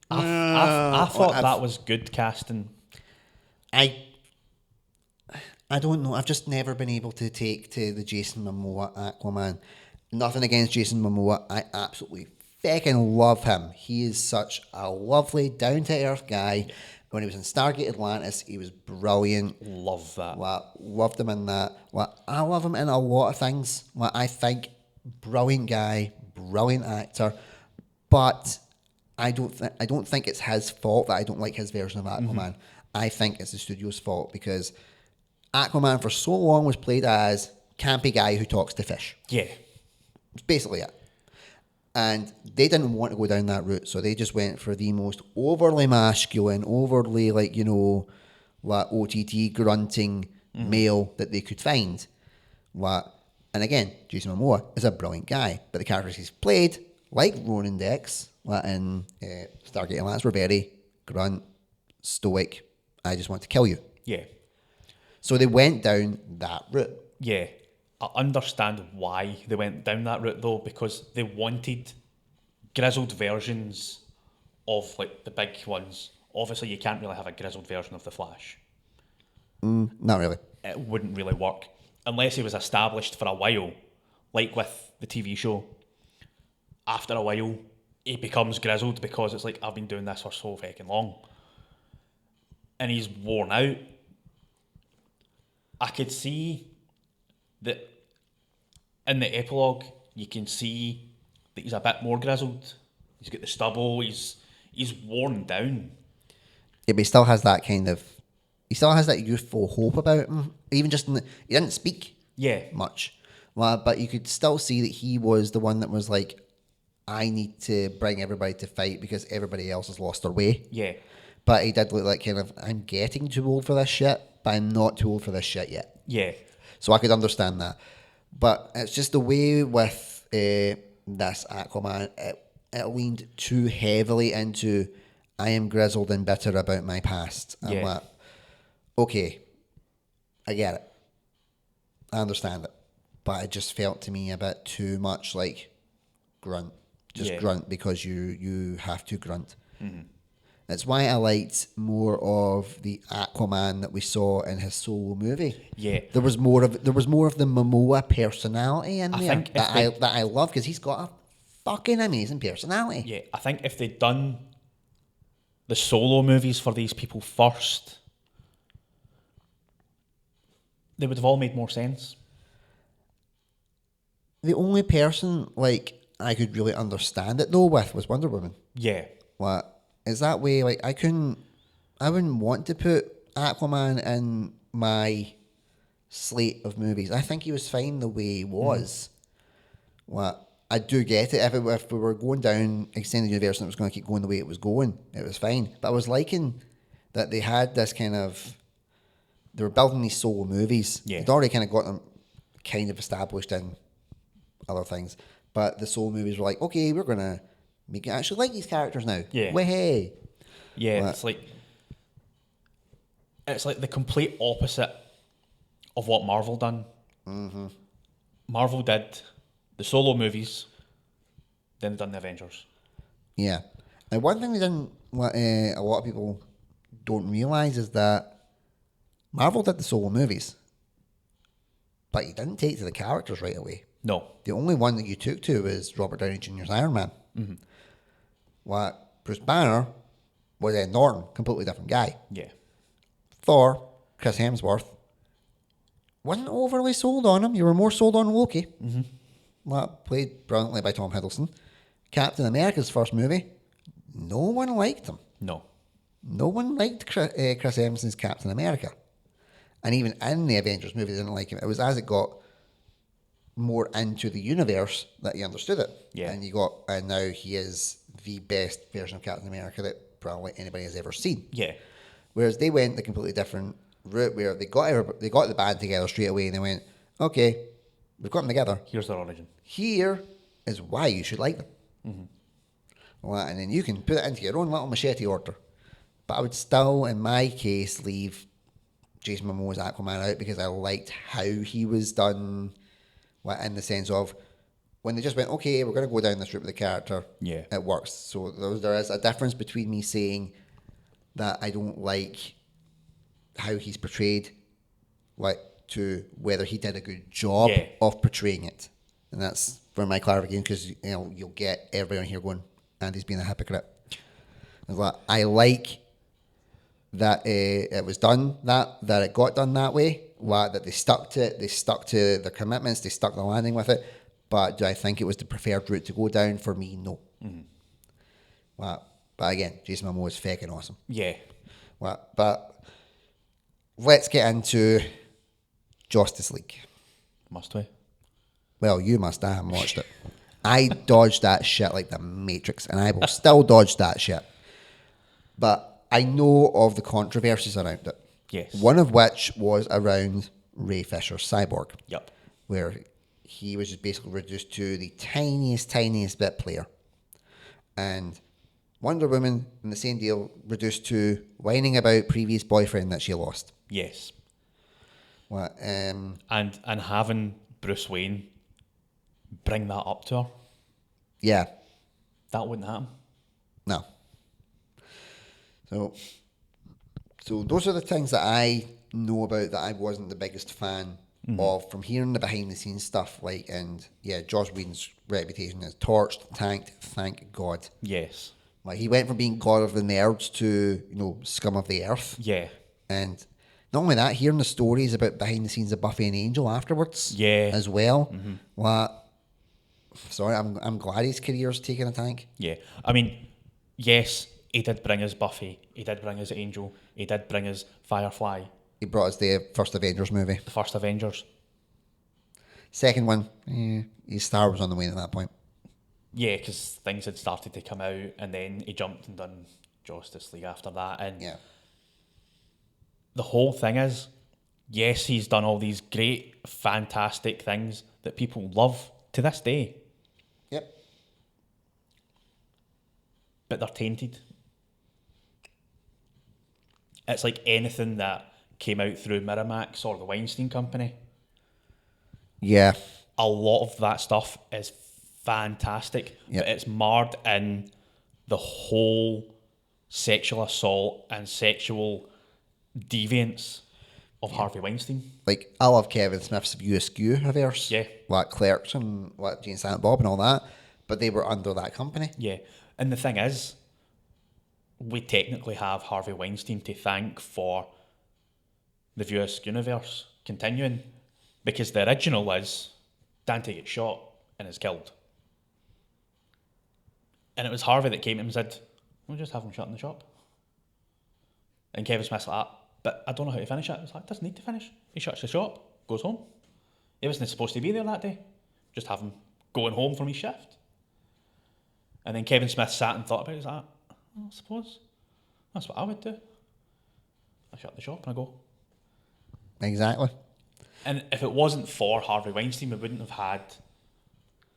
I thought that was good casting. I don't know. I've just never been able to take to the Jason Momoa Aquaman. Nothing against Jason Momoa. I absolutely fucking love him. He is such a lovely, down-to-earth guy. When he was in Stargate Atlantis, he was brilliant. Love that. Loved him in that. I love him in a lot of things. I think brilliant guy, brilliant actor, but I don't think it's his fault that I don't like his version of Aquaman. I think it's the studio's fault, because Aquaman for so long was played as campy guy who talks to fish. Yeah. It's basically it. And they didn't want to go down that route, so they just went for the most overly masculine, overly, like, you know, like OTT grunting male that they could find. And again, Jason Momoa is a brilliant guy, but the characters he's played, like Ronan Dex in Stargate Atlantis, were very grunt, stoic, I just want to kill you. Yeah. So they went down that route. Yeah. I understand why they went down that route, though, because they wanted grizzled versions of, like, the big ones. Obviously, you can't really have a grizzled version of the Flash. Not really. It wouldn't really work unless he was established for a while, like with the TV show. After a while, he becomes grizzled because it's like, I've been doing this for so fucking long. And he's worn out. I could see that in the epilogue, you can see that he's a bit more grizzled. He's got the stubble. He's worn down. Yeah, but he still has that kind of... He still has that youthful hope about him. Even just... he didn't speak much. Well, but you could still see that he was the one that was like, I need to bring everybody to fight because everybody else has lost their way. Yeah. But he did look like kind of, I'm getting too old for this shit, but I'm not too old for this shit yet. Yeah. So I could understand that. But it's just the way with this Aquaman, it leaned too heavily into, I am grizzled and bitter about my past. I'm like, okay, I get it. I understand it. But it just felt to me a bit too much like grunt. Just grunt because you have to grunt. Mm-hmm. That's why I liked more of the Aquaman that we saw in his solo movie. Yeah, there was more of the Momoa personality in there that I love, because he's got a fucking amazing personality. Yeah, I think if they'd done the solo movies for these people first, they would have all made more sense. The only person like I could really understand it though with was Wonder Woman. Yeah, what? Is that way, like, I wouldn't want to put Aquaman in my slate of movies. I think he was fine the way he was. Well, I do get it. If we were going down extended universe and it was going to keep going the way it was going, it was fine. But I was liking that they had this kind of, they were building these solo movies. Yeah. They'd already kind of got them kind of established in other things, but the solo movies were like, okay, we're gonna make it actually like these characters now. Yeah. Way. Yeah, What? it's like the complete opposite of what Marvel done. Mm-hmm. Marvel did the solo movies, then they done the Avengers. Yeah. Now, one thing they didn't, what a lot of people don't realize is that Marvel did the solo movies, but you didn't take to the characters right away. No. The only one that you took to was Robert Downey Jr.'s Iron Man. Mm-hmm. What Bruce Banner was Ed Norton, completely different guy. Yeah. Thor, Chris Hemsworth, wasn't overly sold on him. You were more sold on Loki. Mm-hmm. What played brilliantly by Tom Hiddleston. Captain America's first movie, no one liked him. No. No one liked Chris Evans's Captain America. And even in the Avengers movie, they didn't like him. It was as it got more into the universe that he understood it. Yeah. And now he is the best version of Captain America that probably anybody has ever seen. Yeah. Whereas they went the completely different route where they got the band together straight away and they went, okay, we've got them together. Here's their origin. Here is why you should like them. Mm-hmm. Well, and then you can put it into your own little machete order. But I would still, in my case, leave Jason Momoa's Aquaman out because I liked how he was done, in the sense of when they just went, okay, we're going to go down this route with the character. Yeah. It works. So there is a difference between me saying that I don't like how he's portrayed, to whether he did a good job of portraying it. And that's for my clarification, because you'll get everyone here going, Andy's being a hypocrite. I like that it was done that it got done that way. That they stuck to it, they stuck to their commitments, they stuck the landing with it. But do I think it was the preferred route to go down? For me, no. Mm-hmm. But again, Jason Momoa is fucking awesome. Yeah. But let's get into Justice League. Must we? Well, you must. I haven't watched it. I dodged that shit like the Matrix, and I will still dodge that shit. But I know of the controversies around it. Yes. One of which was around Ray Fisher's Cyborg. Yep. Where he was just basically reduced to the tiniest bit player. And Wonder Woman, in the same deal, reduced to whining about previous boyfriend that she lost. Yes. And having Bruce Wayne bring that up to her. Yeah. That wouldn't happen. No. So those are the things that I know about that I wasn't the biggest fan of, from hearing the behind the scenes stuff. Joss Whedon's reputation is torched, tanked, thank God. Yes. He went from being God of the Nerds to, scum of the earth. Yeah. And not only that, hearing the stories about behind the scenes of Buffy and Angel afterwards. Yeah. As well. Mm-hmm. Sorry, I'm glad his career's taking a tank. Yeah. I mean, yes, he did bring us Buffy, he did bring us Angel, he did bring us Firefly. He brought us the first Avengers movie. The first Avengers. Second one, his star was on the wane at that point. Yeah, because things had started to come out, and then he jumped and done Justice League after that. And yeah. The whole thing is, yes, he's done all these great, fantastic things that people love to this day. Yep. But they're tainted. It's like anything that came out through Miramax or the Weinstein Company. Yeah. A lot of that stuff is fantastic, yep. but it's marred in the whole sexual assault and sexual deviance of Harvey Weinstein. I love Kevin Smith's View Askew universe. Yeah. Clerks and Jane Silent Bob and all that, but they were under that company. Yeah. And the thing is, we technically have Harvey Weinstein to thank for the View Askew universe continuing, because the original is Dante gets shot and is killed. And it was Harvey that came to him and said, we'll just have him shut in the shop. And Kevin Smith's like, but I don't know how to finish it. It's like, doesn't need to finish. He shuts the shop, goes home. He wasn't supposed to be there that day. Just have him going home from his shift. And then Kevin Smith sat and thought about it. He's like, I suppose that's what I would do. I shut the shop and I go. Exactly. And if it wasn't for Harvey Weinstein, we wouldn't have had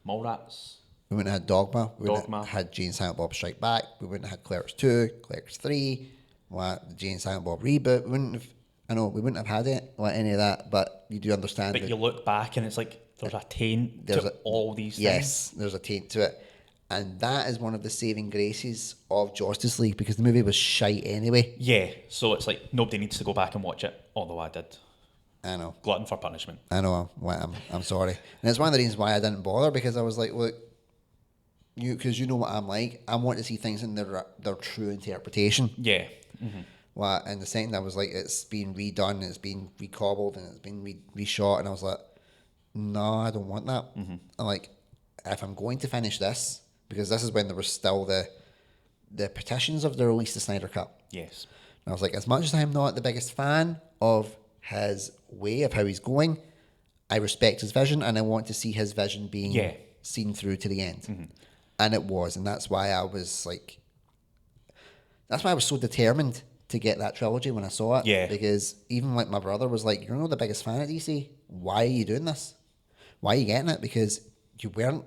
Mallrats. We wouldn't have had Dogma. We wouldn't Dogma. have had Jane Silent Bob Strike Back. We wouldn't have had Clerks 2, Clerks 3, the Jane Silent Bob reboot. We wouldn't have. I know we wouldn't have had it, any of that. But you do understand. But you look back and it's like there's a taint to all these things. Yes, there's a taint to it. And that is one of the saving graces of Justice League, because the movie was shite anyway. Yeah, so it's like nobody needs to go back and watch it, although I did. I know. Glutton for punishment. I know. I'm sorry. And it's one of the reasons why I didn't bother, because I was like, look, because you know what I'm like. I want to see things in their true interpretation. Yeah. Mm-hmm. Well, and the second I was like, it's been redone, it's been recobbled, and it's been reshot, and I was like, no, I don't want that. Mm-hmm. I'm like, if I'm going to finish this, because this is when there was still the petitions of the release of Snyder Cut. Yes. And I was like, as much as I'm not the biggest fan of his way of how he's going, I respect his vision, and I want to see his vision being seen through to the end. Mm-hmm. And it was, and that's why I was like, that's why I was so determined to get that trilogy when I saw it. Yeah. Because even like my brother was like, you're not the biggest fan of DC. Why are you doing this? Why are you getting it? Because you weren't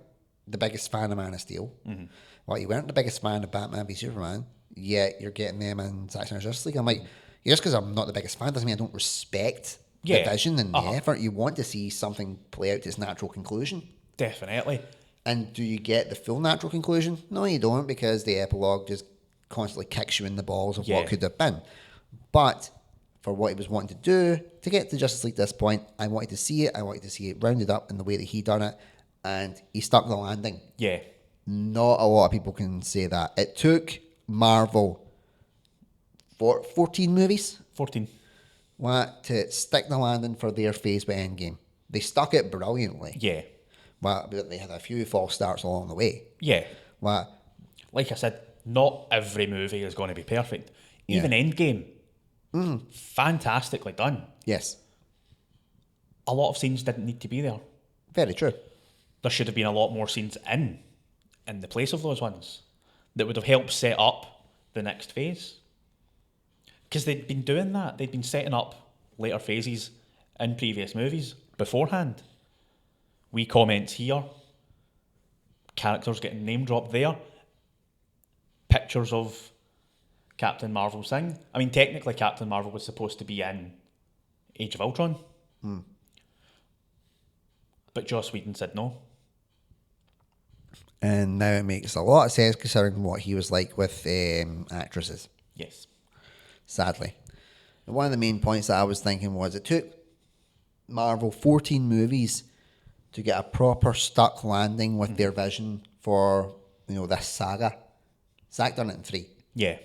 the biggest fan of Man of Steel. Mm-hmm. Well, you weren't the biggest fan of Batman v Superman, yet you're getting them in Zack Snyder's Justice League. I'm like, just because I'm not the biggest fan doesn't mean I don't respect the vision and the effort. You want to see something play out to its natural conclusion. Definitely. And do you get the full natural conclusion? No, you don't, because the epilogue just constantly kicks you in the balls of what could have been. But for what he was wanting to do to get to Justice League at this point, I wanted to see it. I wanted to see it rounded up in the way that he done it, and he stuck the landing. Yeah. Not a lot of people can say that. It took Marvel 14 movies 14. to stick the landing for their phase with Endgame. They stuck it brilliantly. Yeah. But they had a few false starts along the way. Yeah. Like I said, not every movie is going to be perfect. Even Endgame, fantastically done. Yes. A lot of scenes didn't need to be there. Very true. There should have been a lot more scenes in the place of those ones that would have helped set up the next phase. Because they'd been doing that. They'd been setting up later phases in previous movies beforehand. Wee comments here, characters getting name dropped there, pictures of Captain Marvel's thing. I mean, technically Captain Marvel was supposed to be in Age of Ultron. But Joss Whedon said no. And now it makes a lot of sense considering what he was like with actresses. Yes. Sadly. And one of the main points that I was thinking was it took Marvel 14 movies to get a proper stuck landing with their vision for, this saga. Zack done it in 3. Yeah.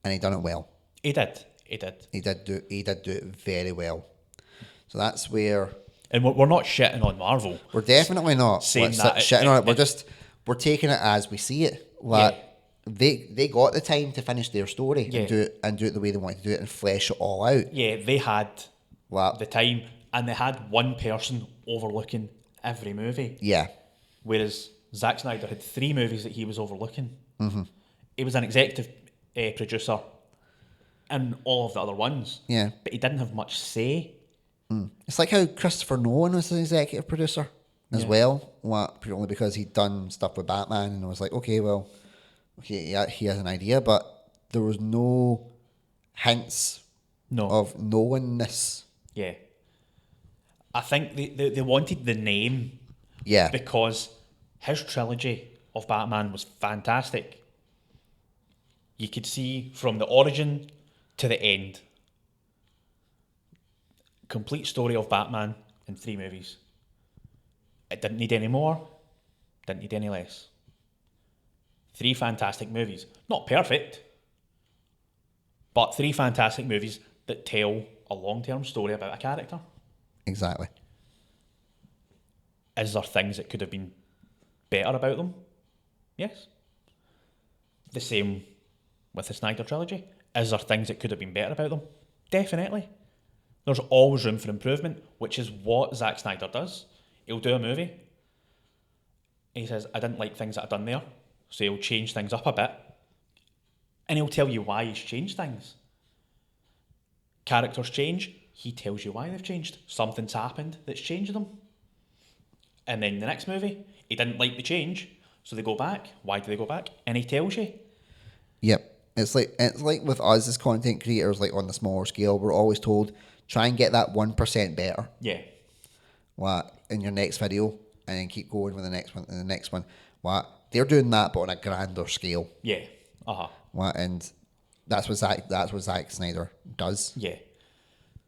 And he done it well. He did. He did do it very well. So that's where... And we're not shitting on Marvel. We're definitely not saying that shitting on it. We're taking it as we see it. They got the time to finish their story and do it the way they wanted to do it and flesh it all out. Yeah, they had the time, and they had one person overlooking every movie. Yeah. Whereas Zack Snyder had 3 movies that he was overlooking. Mm-hmm. He was an executive producer in all of the other ones. Yeah. But he didn't have much say. It's like how Christopher Nolan was an executive producer as well. Purely because he'd done stuff with Batman, and I was like, okay, he has an idea, but there was no hints of knowingness. Yeah. I think they wanted the name. Yeah. Because his trilogy of Batman was fantastic. You could see from the origin to the end. Complete story of Batman in 3 movies. It didn't need any more, didn't need any less. 3 fantastic movies. Not perfect, but 3 fantastic movies that tell a long-term story about a character. Exactly. Is there things that could have been better about them? Yes. The same with the Snyder trilogy. Is there things that could have been better about them? Definitely. There's always room for improvement, which is what Zack Snyder does. He'll do a movie, and he says, I didn't like things that I've done there, so he'll change things up a bit, and he'll tell you why he's changed things. characters change, he tells you why they've changed. Something's happened that's changed them. And then the next movie, he didn't like the change, so they go back. Why do they go back? And he tells you. Yep. It's like with us as content creators, like on the smaller scale, we're always told, try and get that 1% better. Yeah. What, in your next video, and then keep going with the next one and the next one. What, they're doing that but on a grander scale. Yeah. What, and that's what Zack Snyder does. Yeah.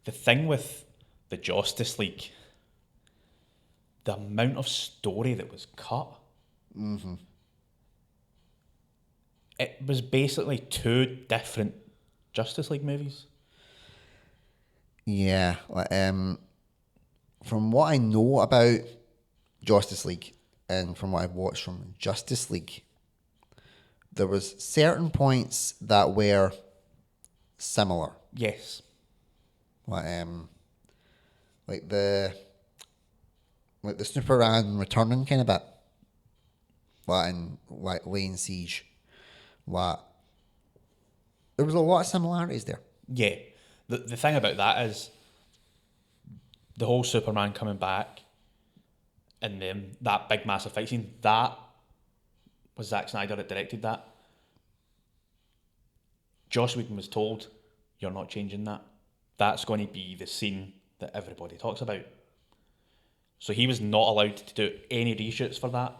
The thing with the Justice League, the amount of story that was cut. Mm-hmm. It was basically 2 different Justice League movies. Yeah. From what I know about Justice League and from what I've watched from Justice League, there was certain points that were similar. Yes. Like the Superman returning kind of bit. And like laying siege. There was a lot of similarities there. Yeah. The thing about that is the whole Superman coming back and then that big massive fight scene, that was Zack Snyder that directed that. Joss Whedon was told, you're not changing that. That's going to be the scene that everybody talks about. So he was not allowed to do any reshoots for that.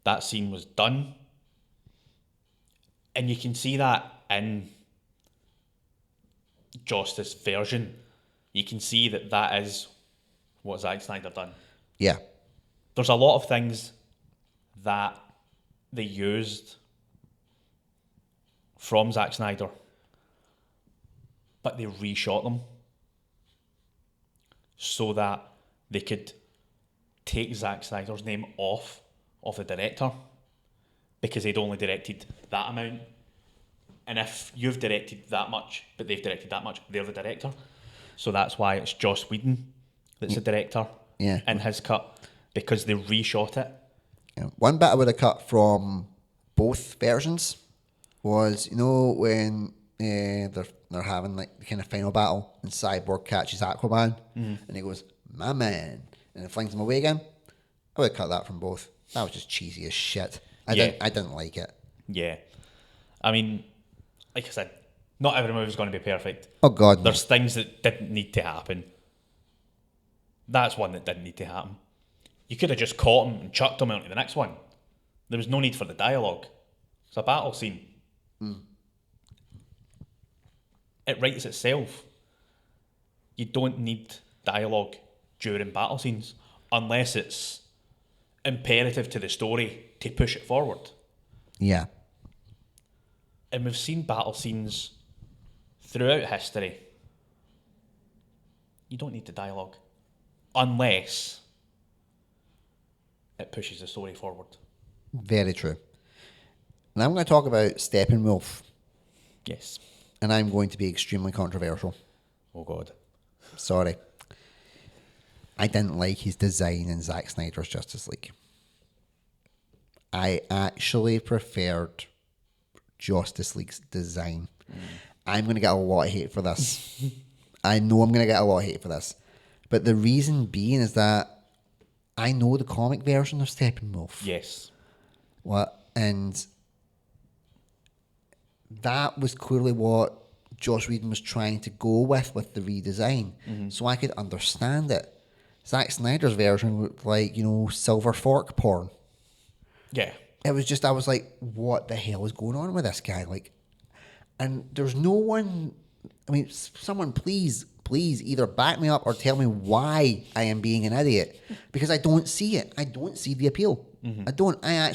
That scene was done. And you can see that in Justice version. You can see that is what Zack Snyder done. Yeah. There's a lot of things that they used from Zack Snyder, but they reshot them so that they could take Zack Snyder's name off of the director because they'd only directed that amount. And if you've directed that much, but they've directed that much, they're the director. So that's why it's Joss Whedon that's the director in his cut, because they reshot it. Yeah. One bit I would have cut from both versions was, when they're having like the kind of final battle and Cyborg catches Aquaman and he goes, "My man," and it flings him away again. I would have cut that from both. That was just cheesy as shit. I didn't like it. Yeah. I mean, like I said, not every movie's going to be perfect. Oh God, no. There's things that didn't need to happen. That's one that didn't need to happen. You could have just caught him and chucked him out to the next one. There was no need for the dialogue. It's a battle scene. It writes itself. You don't need dialogue during battle scenes unless it's imperative to the story to push it forward. Yeah. And we've seen battle scenes throughout history. You don't need the dialogue unless it pushes the story forward. Very true. And I'm going to talk about Steppenwolf. Yes. And I'm going to be extremely controversial. Oh God. Sorry. I didn't like his design in Zack Snyder's Justice League. I actually preferred Justice League's design. I'm going to get a lot of hate for this. I know I'm going to get a lot of hate for this. But the reason being is that I know the comic version of Steppenwolf. Yes. And that was clearly what Joss Whedon was trying to go with the redesign. So I could understand it. Zack Snyder's version looked like, silver fork porn. Yeah. It was just, I was like, what the hell is going on with this guy? And there's no one, someone please either back me up or tell me why I am being an idiot. Because I don't see it. I don't see the appeal. I don't. I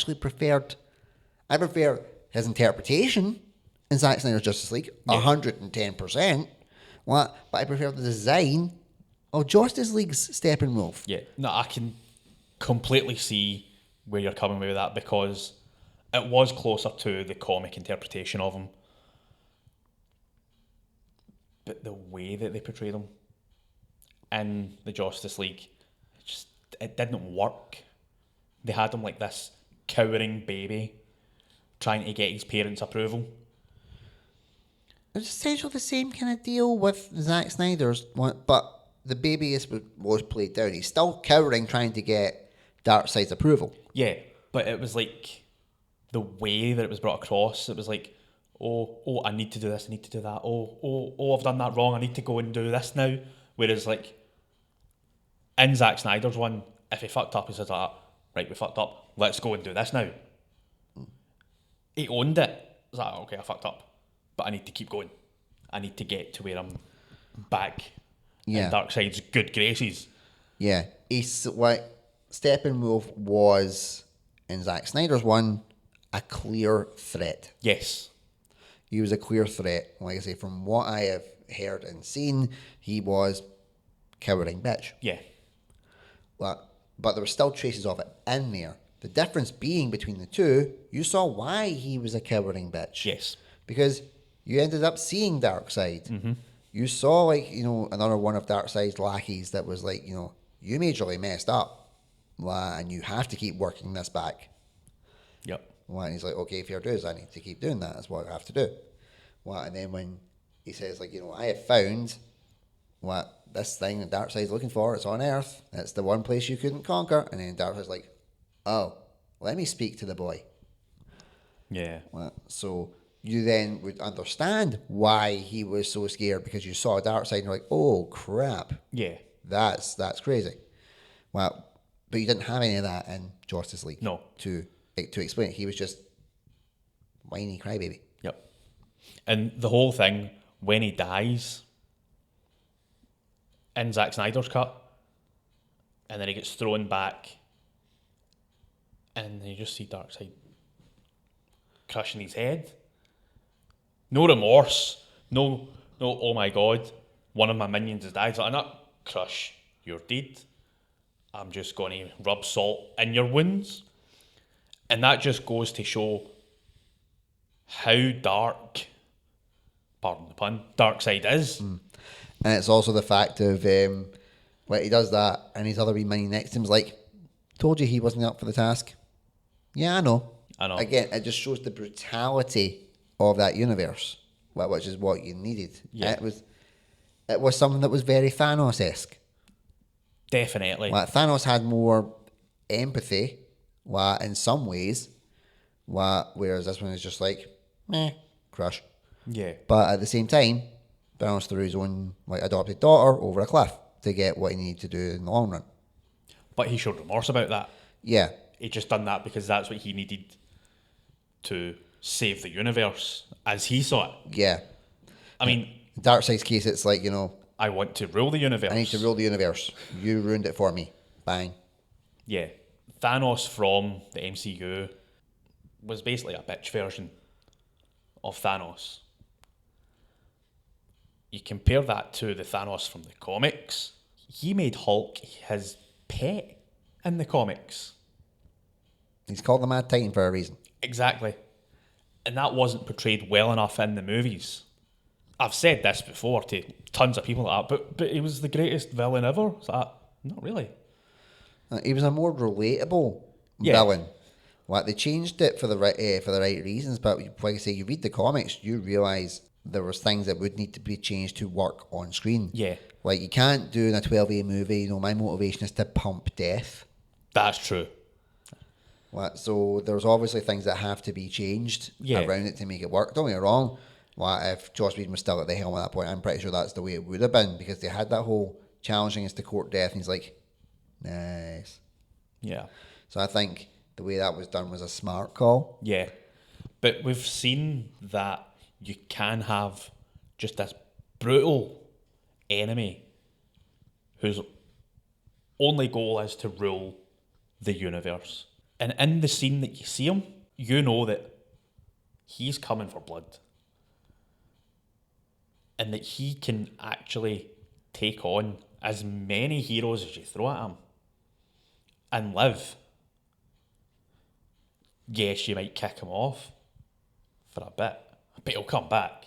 prefer his interpretation in Zack Snyder's Justice League, 110%. But I prefer the design of Justice League's Steppenwolf. Yeah. No, I can completely see where you're coming with that because it was closer to the comic interpretation of him. But the way that they portrayed him in the Justice League, it didn't work. They had him like this cowering baby trying to get his parents' approval. It's essentially the same kind of deal with Zack Snyder's one, but the baby was played down. He's still cowering, trying to get Darkseid's approval. Yeah, but it was like the way that it was brought across. It was like, oh, I need to do this, I need to do that. Oh, I've done that wrong. I need to go and do this now. Whereas like in Zack Snyder's one, if he fucked up, he says, right, we fucked up. Let's go and do this now. He owned it. It's like, okay, I fucked up, but I need to keep going. I need to get to where I'm back in Darkseid's good graces. Yeah, he's like Steppenwolf was in Zack Snyder's one a clear threat. Yes. He was a clear threat. Like I say, from what I have heard and seen, he was cowering bitch. Yeah. But there were still traces of it in there. The difference being between the two, you saw why he was a cowering bitch. Yes. Because you ended up seeing Darkseid. Mm-hmm. You saw, like, another one of Darkseid's lackeys that was like, you majorly messed up. And you have to keep working this back. Yep. And he's like, okay, fair dues, I need to keep doing that. That's what I have to do. And then when he says, like, I have found this thing that Darkseid's looking for, it's on Earth. It's the one place you couldn't conquer. And then Darkseid's like, oh, let me speak to the boy. Yeah. So you then would understand why he was so scared, because you saw Darkseid and you're like, oh, crap. Yeah. That's crazy. But you didn't have any of that in Justice League. No. To explain it. He was just whiny crybaby. Yep. And the whole thing, when he dies in Zack Snyder's cut, and then he gets thrown back, and you just see Darkseid crushing his head. No remorse. No, oh my god, one of my minions has died. So I'm not, crush, you're dead. I'm just going to rub salt in your wounds. And that just goes to show how dark, pardon the pun, Darkseid is. And it's also the fact of, he does that, and his other wee minion next to him's like, told you he wasn't up for the task. Yeah, I know. Again, it just shows the brutality of that universe, which is what you needed. Yeah. It was something that was very Thanos-esque. Definitely. Thanos had more empathy, in some ways, whereas this one is just like, crush. Yeah. But at the same time, Thanos threw his own adopted daughter over a cliff to get what he needed to do in the long run. But he showed remorse about that. Yeah. He just done that because that's what he needed to save the universe as he saw it. Yeah. I mean, in Darkseid's case, it's like, I want to rule the universe. I need to rule the universe. You ruined it for me. Bang. Yeah. Thanos from the MCU was basically a bitch version of Thanos. You compare that to the Thanos from the comics, he made Hulk his pet in the comics. He's called the Mad Titan for a reason. Exactly. And that wasn't portrayed well enough in the movies. I've said this before to tons of people like that, but he was the greatest villain ever. So not really. He was a more relatable villain. They changed it for the right reasons, but like I say, you read the comics, you realise there was things that would need to be changed to work on screen. Yeah. Like, you can't do in a 12A movie, my motivation is to pump death. That's true. So there's obviously things that have to be changed around it to make it work. Don't get me wrong. If Joss Whedon was still at the helm at that point, I'm pretty sure that's the way it would have been, because they had that whole challenging us to court death, and he's like, nice. Yeah. So I think the way that was done was a smart call. Yeah. But we've seen that you can have just this brutal enemy whose only goal is to rule the universe. And in the scene that you see him, you know that he's coming for blood. And that he can actually take on as many heroes as you throw at him and live. Yes, you might kick him off for a bit, but he'll come back.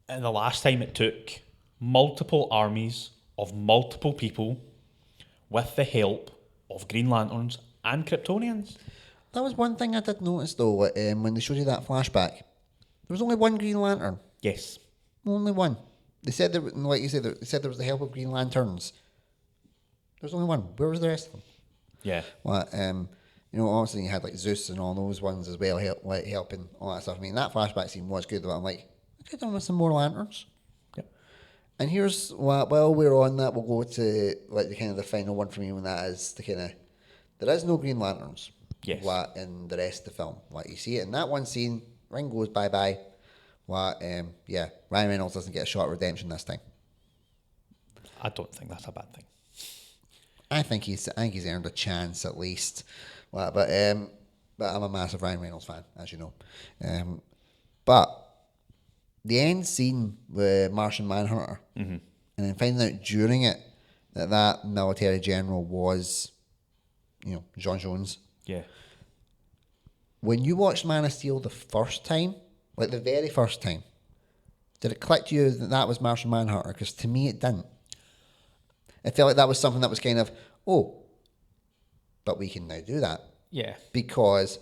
And the last time it took multiple armies of multiple people with the help of Green Lanterns and Kryptonians. That was one thing I did notice, though, when they showed you that flashback. There was only one Green Lantern. Yes. Only one. They said there, like you said, they said there was the help of Green Lanterns. There was only one. Where was the rest of them? Yeah. Well, you know, obviously you had like Zeus and all those ones as well, helping all that stuff. I mean, that flashback scene was good, but I'm like, I could have done with some more lanterns. Yep. And here's while we're on that, we'll go to like the kind of the final one for me, when that is the kind of there is no Green Lanterns. Yes. In the rest of the film, like you see it in that one scene, Ring goes bye bye. Yeah, Ryan Reynolds doesn't get a shot at redemption this time. I don't think that's a bad thing. I think he's earned a chance at least. But I'm a massive Ryan Reynolds fan, as you know. But the end scene with Martian Manhunter, and then finding out during it that military general was, you know, John Jones. Yeah. When you watched Man of Steel the first time, like the very first time, did it click to you that that was Martian Manhunter? Because to me it didn't. It felt like that was something that was kind of, oh, but we can now do that. Yeah. Because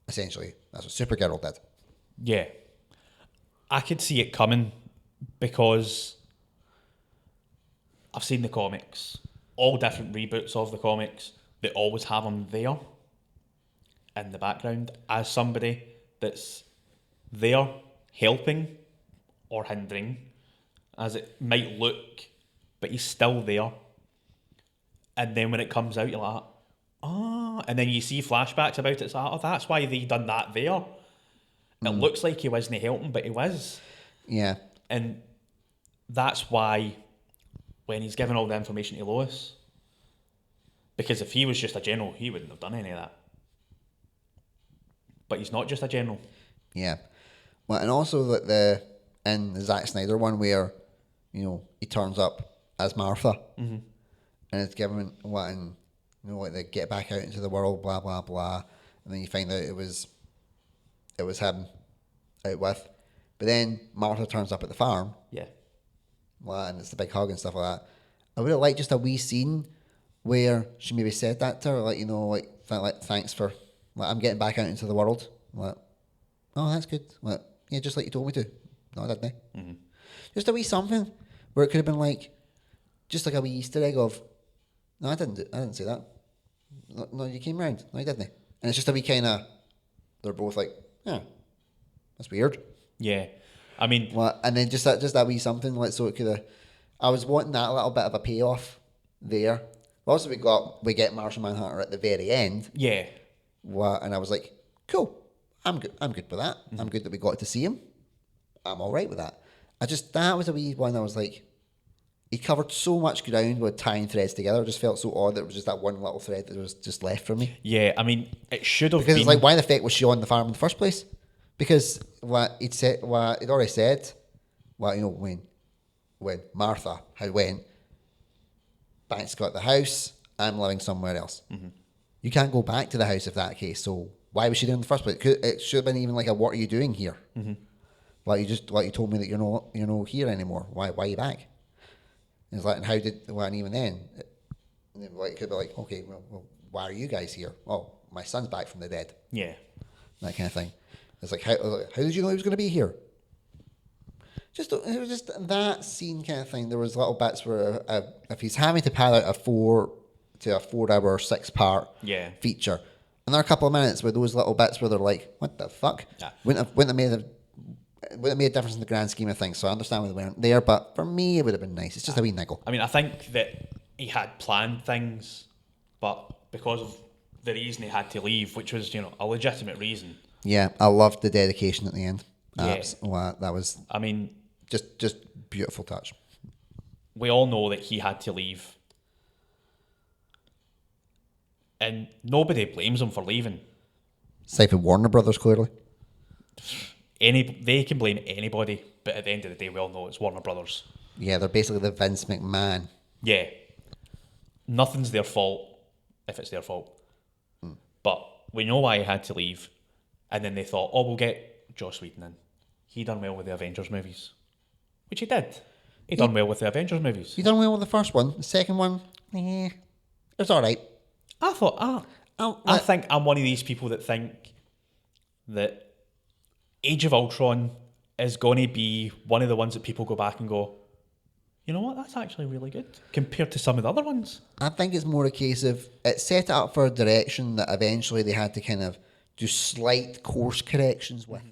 essentially that's what Supergirl did. Yeah. I could see it coming because I've seen the comics, all different reboots of the comics. They always have him there in the background as somebody that's there helping or hindering, as it might look, but he's still there. And then when it comes out, you're like, and then you see flashbacks about it. It's like, oh, that's why they done that there. It looks like he wasn't helping, but he was. Yeah. And that's why when he's giving all the information to Lois, because if he was just a general, he wouldn't have done any of that. But he's not just a general. Yeah. Well, and also that in the Zack Snyder one where, you know, he turns up as Martha, and it's given and you know, like they get back out into the world, blah blah blah, and then you find out it was him out with, but then Martha turns up at the farm, and it's the big hug and stuff like that. I would have liked just a wee scene where she maybe said that to her, like, you know, like thanks for, like, I'm getting back out into the world, like, oh, that's good, like, yeah, just like you told me to. No, I didn't. Just a wee something where it could have been like, just like a wee Easter egg of, no, I didn't say that. No, you came round. No, you didn't. And it's just a wee kind of, they're both like, yeah, that's weird. Yeah. I mean, well, and then just that wee something, like, so it could have, I was wanting that little bit of a payoff there. Also, we get Martian Manhunter at the very end. Yeah. Well, and I was like, cool, I'm good with that. I'm good that we got to see him. I'm all right with that. That was a wee one. I was like, he covered so much ground with tying threads together. It just felt so odd that it was just that one little thread that was just left for me. Yeah, I mean, it should have because been... it's like, why the fuck was she on the farm in the first place? Because he'd already said, well, you know, when Martha had went, Banks got the house, I'm living somewhere else. You can't go back to the house if that's the case. So why was she there in the first place? It should have been even like a, what are you doing here? Like you told me that you're not here anymore. Why are you back? And it's like, and and even then, it could be like, okay, well, why are you guys here? Oh, my son's back from the dead. Yeah. That kind of thing. It's like, how did you know he was going to be here? It was just that scene kind of thing. There was little bits where if he's having to pad out a 4 hour 6-part feature, and there are a couple of minutes where those little bits where they're like, what the fuck? Yeah. Wouldn't have made a difference in the grand scheme of things. So I understand why they weren't there, but for me it would have been nice. It's just a wee niggle. I mean, I think that he had planned things, but because of the reason he had to leave, which was, you know, a legitimate reason. Yeah, I loved the dedication at the end. Yeah. That was, I mean, just beautiful touch. We all know that he had to leave, and nobody blames him for leaving. Aside from Warner Brothers, clearly. They can blame anybody, but at the end of the day, we all know it's Warner Brothers. Yeah, they're basically the Vince McMahon. Yeah. Nothing's their fault if it's their fault. But we know why he had to leave, and then they thought, oh, we'll get Joss Whedon in. He done well with the Avengers movies. Which he did. He done well with the Avengers movies. He done well with the first one. The second one, it was all right. I thought, I think I'm one of these people that think that Age of Ultron is going to be one of the ones that people go back and go, you know what, that's actually really good compared to some of the other ones. I think it's more a case of it set it up for a direction that eventually they had to kind of do slight course corrections with.